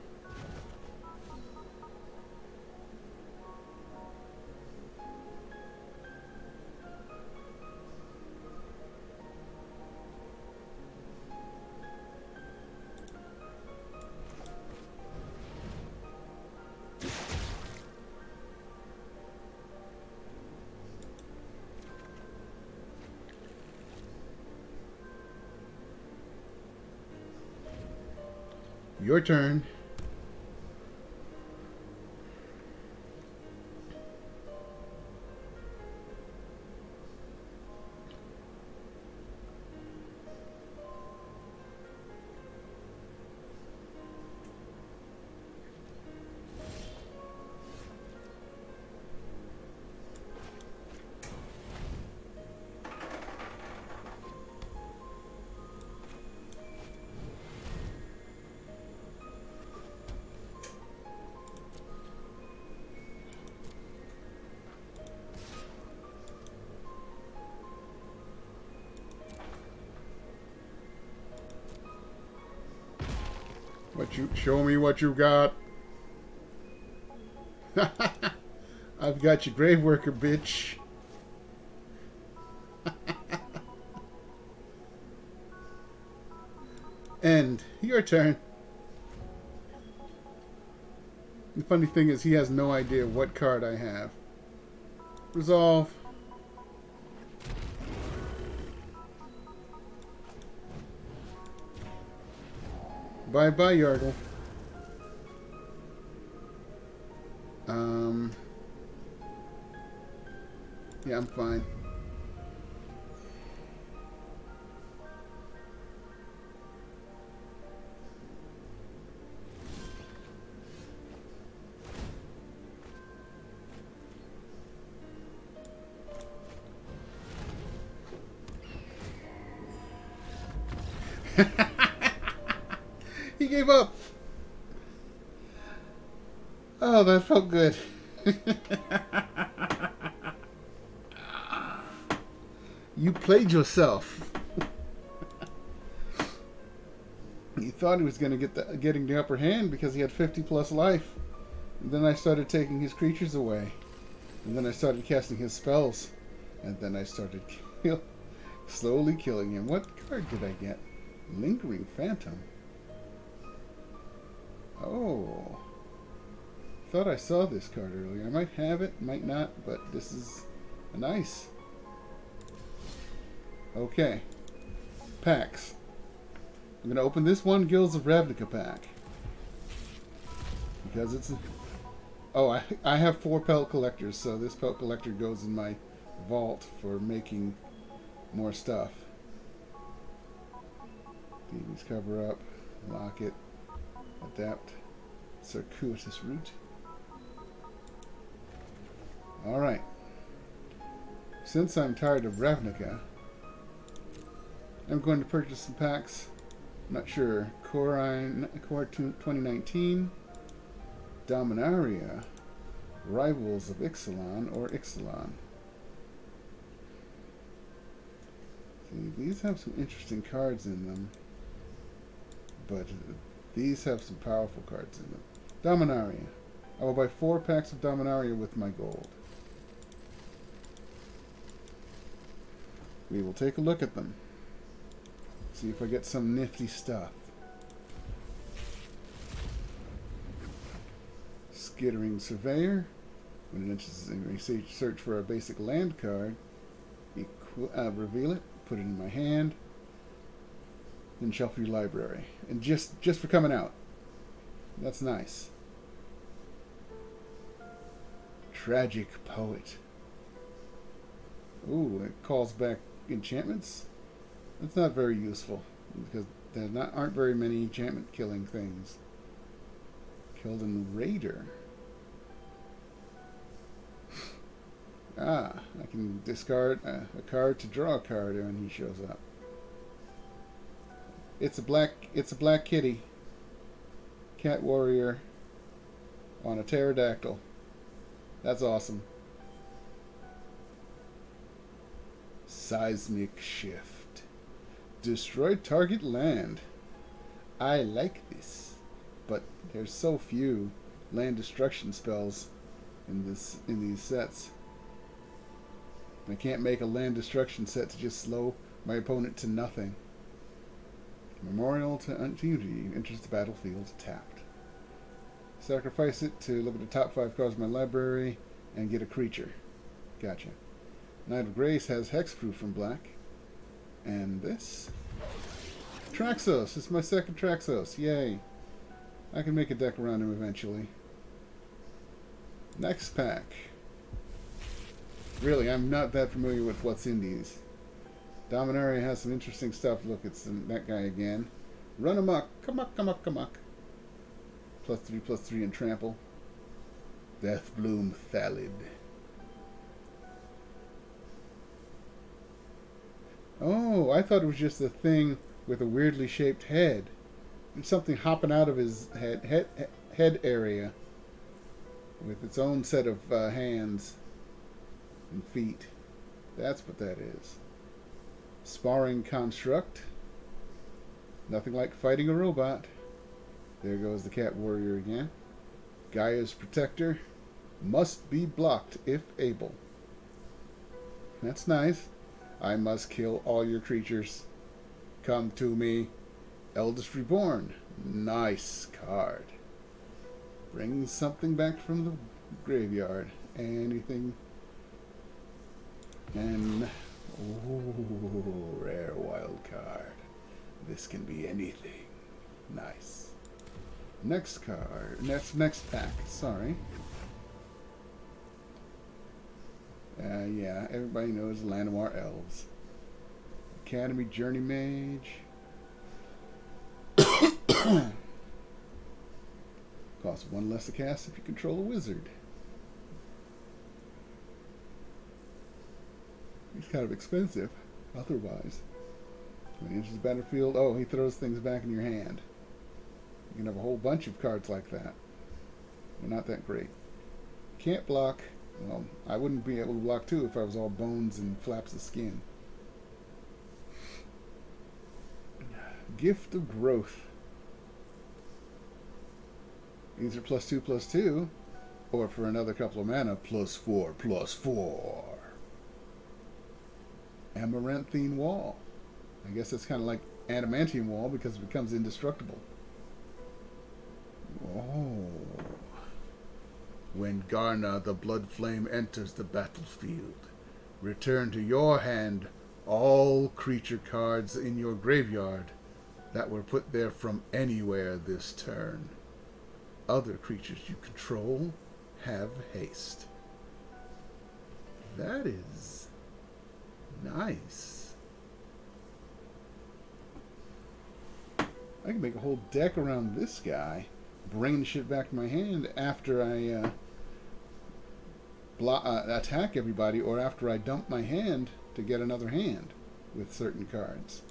Your turn. Show me what you got. I've got your grave worker, bitch. End. Your turn. The funny thing is he has no idea what card I have. Resolve. Bye-bye, Yargle. Yeah, I'm fine. He gave up. Oh, that felt good. You played yourself. You thought he was going to get getting the upper hand because he had 50 plus life. And then I started taking his creatures away. And then I started casting his spells. And then I started slowly killing him. What card did I get? Lingering Phantom. Oh. Thought I saw this card earlier. I might have it, might not, but this is nice. Okay. Packs. I'm going to open this one Guilds of Ravnica pack. Because it's... Oh, I have 4 pelt collectors, so this pelt collector goes in my vault for making more stuff. Thieves Cover Up, Locket, Adapt, Circuitous Route. Alright. Since I'm tired of Ravnica, I'm going to purchase some packs. I'm not sure. Core 2019, Dominaria, Rivals of Ixalan, or Ixalan. See, these have some interesting cards in them, but these have some powerful cards in them. Dominaria. I will buy 4 packs of Dominaria with my gold. We will take a look at them. See if I get some nifty stuff. Skittering Surveyor. When it enters a search for a basic land card, reveal it, put it in my hand, then shelf your library. And just for coming out. That's nice. Tragic Poet. Ooh, it calls back enchantments. That's not very useful because there aren't very many enchantment killing things. Killed in Raider. Ah, I can discard a card to draw a card when he shows up. It's a black kitty. Cat warrior. on a pterodactyl. That's awesome. Seismic shift. Destroy target land. I like this, but there's so few land destruction spells in these sets. I can't make a land destruction set to just slow my opponent to nothing. Memorial to Unity enters the battlefield tapped. Sacrifice it to look at the top 5 cards of my library and get a creature. Gotcha. Knight of Grace has hexproof from black. And this? Traxos! This is my second Traxos. Yay! I can make a deck around him eventually. Next pack. Really, I'm not that familiar with what's in these. Dominaria has some interesting stuff. Look, it's that guy again. Run amok. Come up. +3/+3 and trample. Deathbloom Thalid. Oh, I thought it was just a thing with a weirdly shaped head. There's something hopping out of his head area with its own set of hands and feet. That's what that is. Sparring construct. Nothing like fighting a robot. There goes the cat warrior again. Gaia's protector. Must be blocked if able. That's nice. I must kill all your creatures. Come to me. Eldest Reborn. Nice card. Bring something back from the graveyard. Anything. And ooh, rare wild card. This can be anything. Nice. Next card. Next pack. Sorry. Yeah, everybody knows Llanowar Elves. Academy Journey Mage. Costs 1 less to cast if you control a wizard. He's kind of expensive, otherwise. When he enters the battlefield, oh, he throws things back in your hand. You can have a whole bunch of cards like that. They're not that great. Can't block. Well, I wouldn't be able to block too if I was all bones and flaps of skin. Gift of Growth. These are +2/+2, or for another couple of mana, +4/+4. Amaranthine Wall. I guess it's kind of like Adamantium Wall because it becomes indestructible. Oh. When Garna the Blood Flame enters the battlefield, return to your hand all creature cards in your graveyard that were put there from anywhere this turn. Other creatures you control have haste. That is nice. I can make a whole deck around this guy, bring the shit back to my hand after I attack everybody, or after I dump my hand to get another hand with certain cards.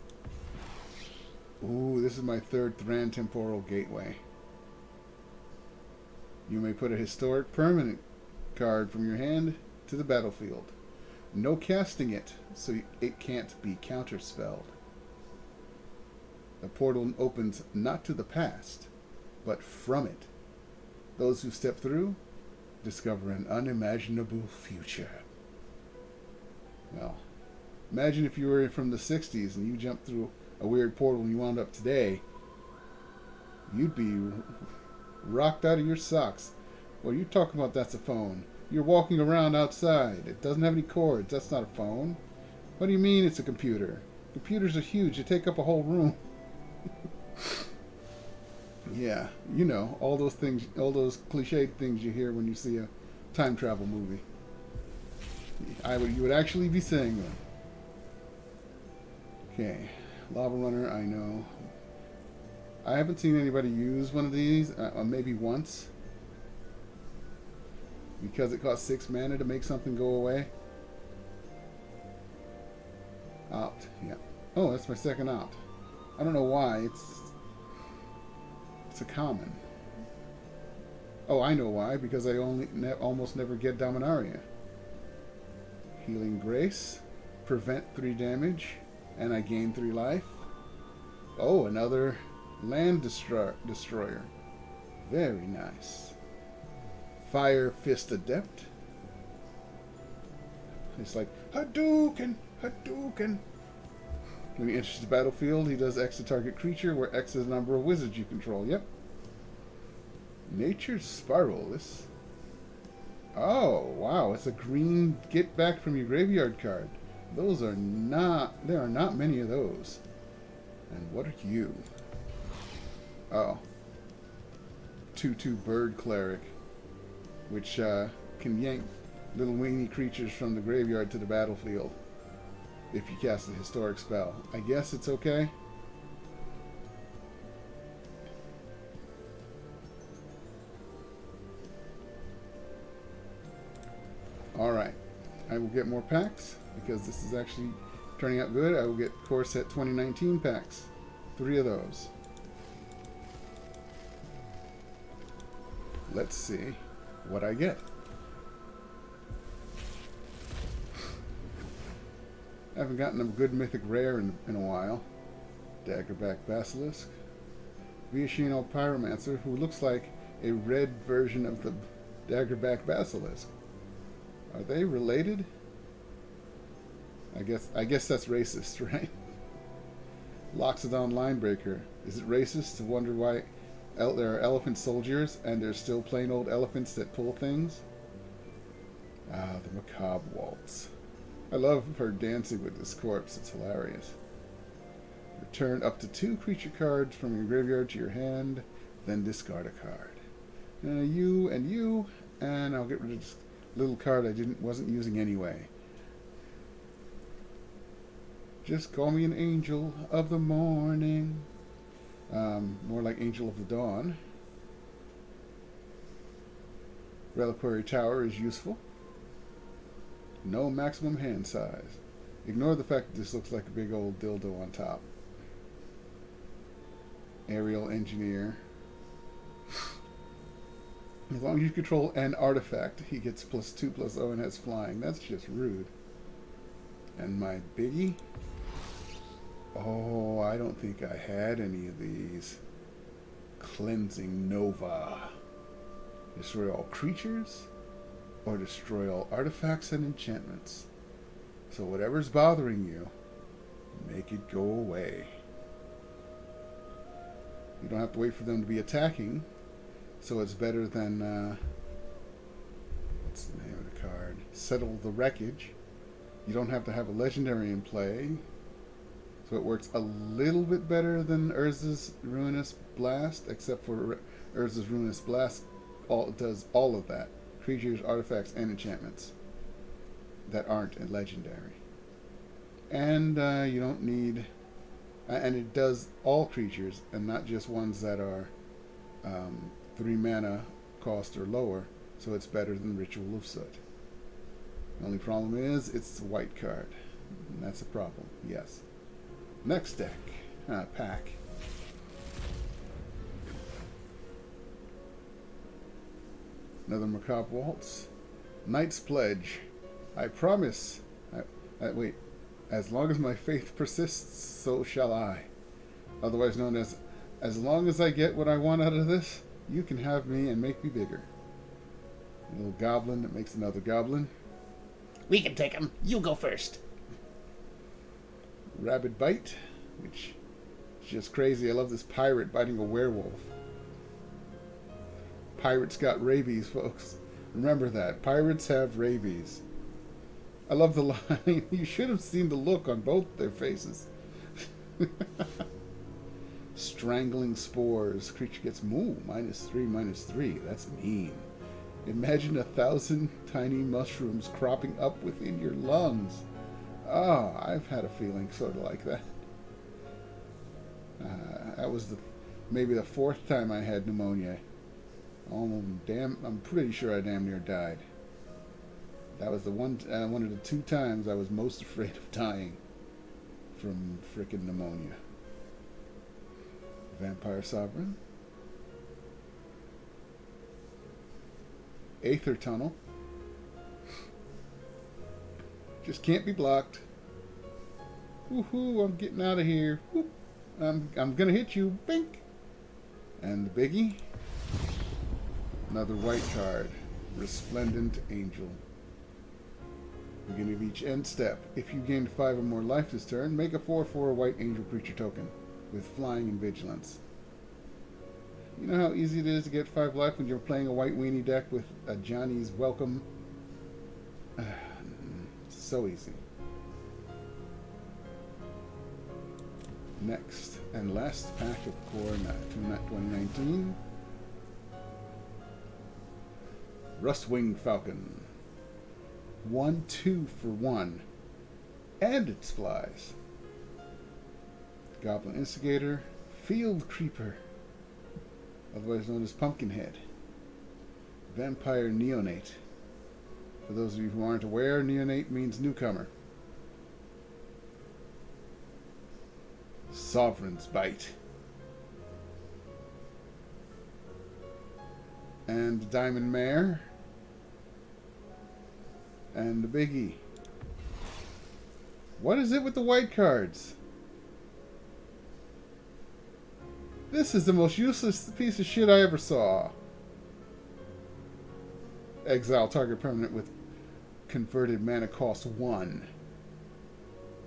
Ooh, this is my 3rd Thran Temporal Gateway. You may put a historic permanent card from your hand to the battlefield. No casting it, so it can't be counterspelled. The portal opens not to the past, but from it. Those who step through discover an unimaginable future. Well, imagine if you were from the 60s and you jumped through a weird portal and you wound up today. You'd be rocked out of your socks. Well, you're talking about that's a phone. You're walking around outside. It doesn't have any cords. That's not a phone. What do you mean it's a computer? Computers are huge. They take up a whole room. Yeah, you know, all those things, all those cliched things you hear when you see a time travel movie. You would actually be saying them. Okay, Lava Runner, I know. I haven't seen anybody use one of these, maybe once. Because it costs 6 mana to make something go away. Opt, yeah. Oh, that's my second opt. I don't know why, it's a common. Oh, I know why. Because I almost never get Dominaria. Healing Grace. Prevent 3 damage. And I gain 3 life. Oh, another land destroyer. Very nice. Fire Fist Adept. It's like, Hadouken! Hadouken! When he enters the battlefield, he does X to target creature, where X is the number of wizards you control. Yep. Nature's Spiral. This. Oh, wow. It's a green get back from your graveyard card. Those are not. There are not many of those. And what are you? Oh. 2/2 Bird Cleric. Which can yank little weenie creatures from the graveyard to the battlefield. If you cast a historic spell. I guess it's okay. Alright. I will get more packs because this is actually turning out good. I will get Core Set 2019 packs. 3 of those. Let's see what I get. I haven't gotten a good mythic rare in a while. Daggerback Basilisk. Viashino Pyromancer, who looks like a red version of the Daggerback Basilisk. Are they related? I guess that's racist, right? Loxodon Linebreaker. Is it racist to wonder why there are elephant soldiers and there's still plain old elephants that pull things? Ah, the Macabre Waltz. I love her dancing with this corpse. It's hilarious. Return up to 2 creature cards from your graveyard to your hand, then discard a card. You and you, and I'll get rid of this little card I wasn't using anyway. Just call me an angel of the morning. More like angel of the dawn. Reliquary Tower is useful. No maximum hand size. Ignore the fact that this looks like a big old dildo on top. Aerial Engineer. As long as you control an artifact, he gets +2/+0 and has flying. That's just rude. And my biggie? Oh, I don't think I had any of these. Cleansing Nova. Destroy all creatures, or destroy all artifacts and enchantments. So whatever's bothering you, make it go away. You don't have to wait for them to be attacking, so it's better than, what's the name of the card? Settle the Wreckage. You don't have to have a legendary in play, so it works a little bit better than Urza's Ruinous Blast, except for Urza's Ruinous Blast does all of that. Creatures, artifacts, and enchantments that aren't a legendary. And you don't need... and it does all creatures, and not just ones that are 3 mana cost or lower, so it's better than Ritual of Soot. The only problem is, it's a white card. And that's a problem, yes. Next deck. Pack. Another Macabre Waltz. Knight's Pledge. I promise. Wait. As long as my faith persists, so shall I. Otherwise known as long as I get what I want out of this, you can have me and make me bigger. A little goblin that makes another goblin. We can take him. You go first. Rabid Bite, which is just crazy. I love this pirate biting a werewolf. Pirates got rabies, folks. Remember that. Pirates have rabies. I love the line. You should have seen the look on both their faces. Strangling Spores. Creature gets moo. -3/-3. That's mean. Imagine 1,000 tiny mushrooms cropping up within your lungs. Oh, I've had a feeling sort of like that. That was maybe the 4th time I had pneumonia. I'm pretty sure I damn near died. That was the one of the 2 times I was most afraid of dying from frickin' pneumonia. Vampire Sovereign. Aether Tunnel. Just can't be blocked. Woohoo, I'm getting out of here. Whoop. I'm gonna hit you. Bink! And the biggie. Another white card. Resplendent Angel. Beginning of each end step. If you gain 5 or more life this turn, make a 4/4 white angel creature token with flying and vigilance. You know how easy it is to get 5 life when you're playing a white weenie deck with a Johnny's Welcome? So easy. Next and last pack of Core 2019. Rustwing Falcon. 1/2 for 1. And it flies. Goblin Instigator. Field Creeper. Otherwise known as Pumpkinhead. Vampire Neonate. For those of you who aren't aware, Neonate means newcomer. Sovereign's Bite. And Diamond Mare. And the biggie. What is it with the white cards? This is the most useless piece of shit I ever saw. Exile target permanent with converted mana cost 1.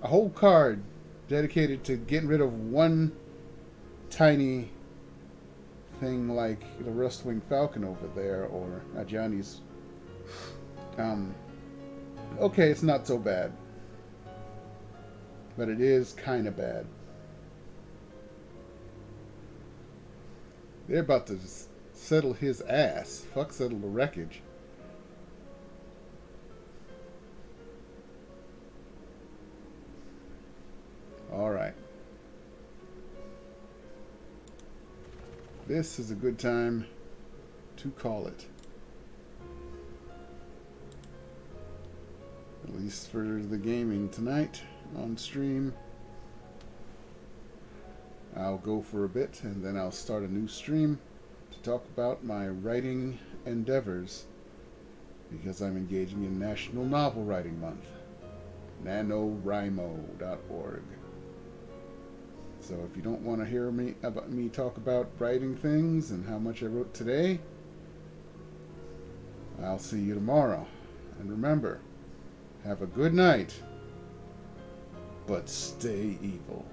A whole card dedicated to getting rid of one tiny thing like the Rustwing Falcon over there, or Johnny's. Okay, it's not so bad. But it is kind of bad. They're about to settle his ass. Fuck settle the wreckage. Alright. This is a good time to call it. At least for the gaming tonight on stream. I'll go for a bit and then I'll start a new stream to talk about my writing endeavors, because I'm engaging in National Novel Writing Month. NaNoWriMo.org. So if you don't want to hear me talk about writing things and how much I wrote today, I'll see you tomorrow. And remember, have a good night, but stay evil.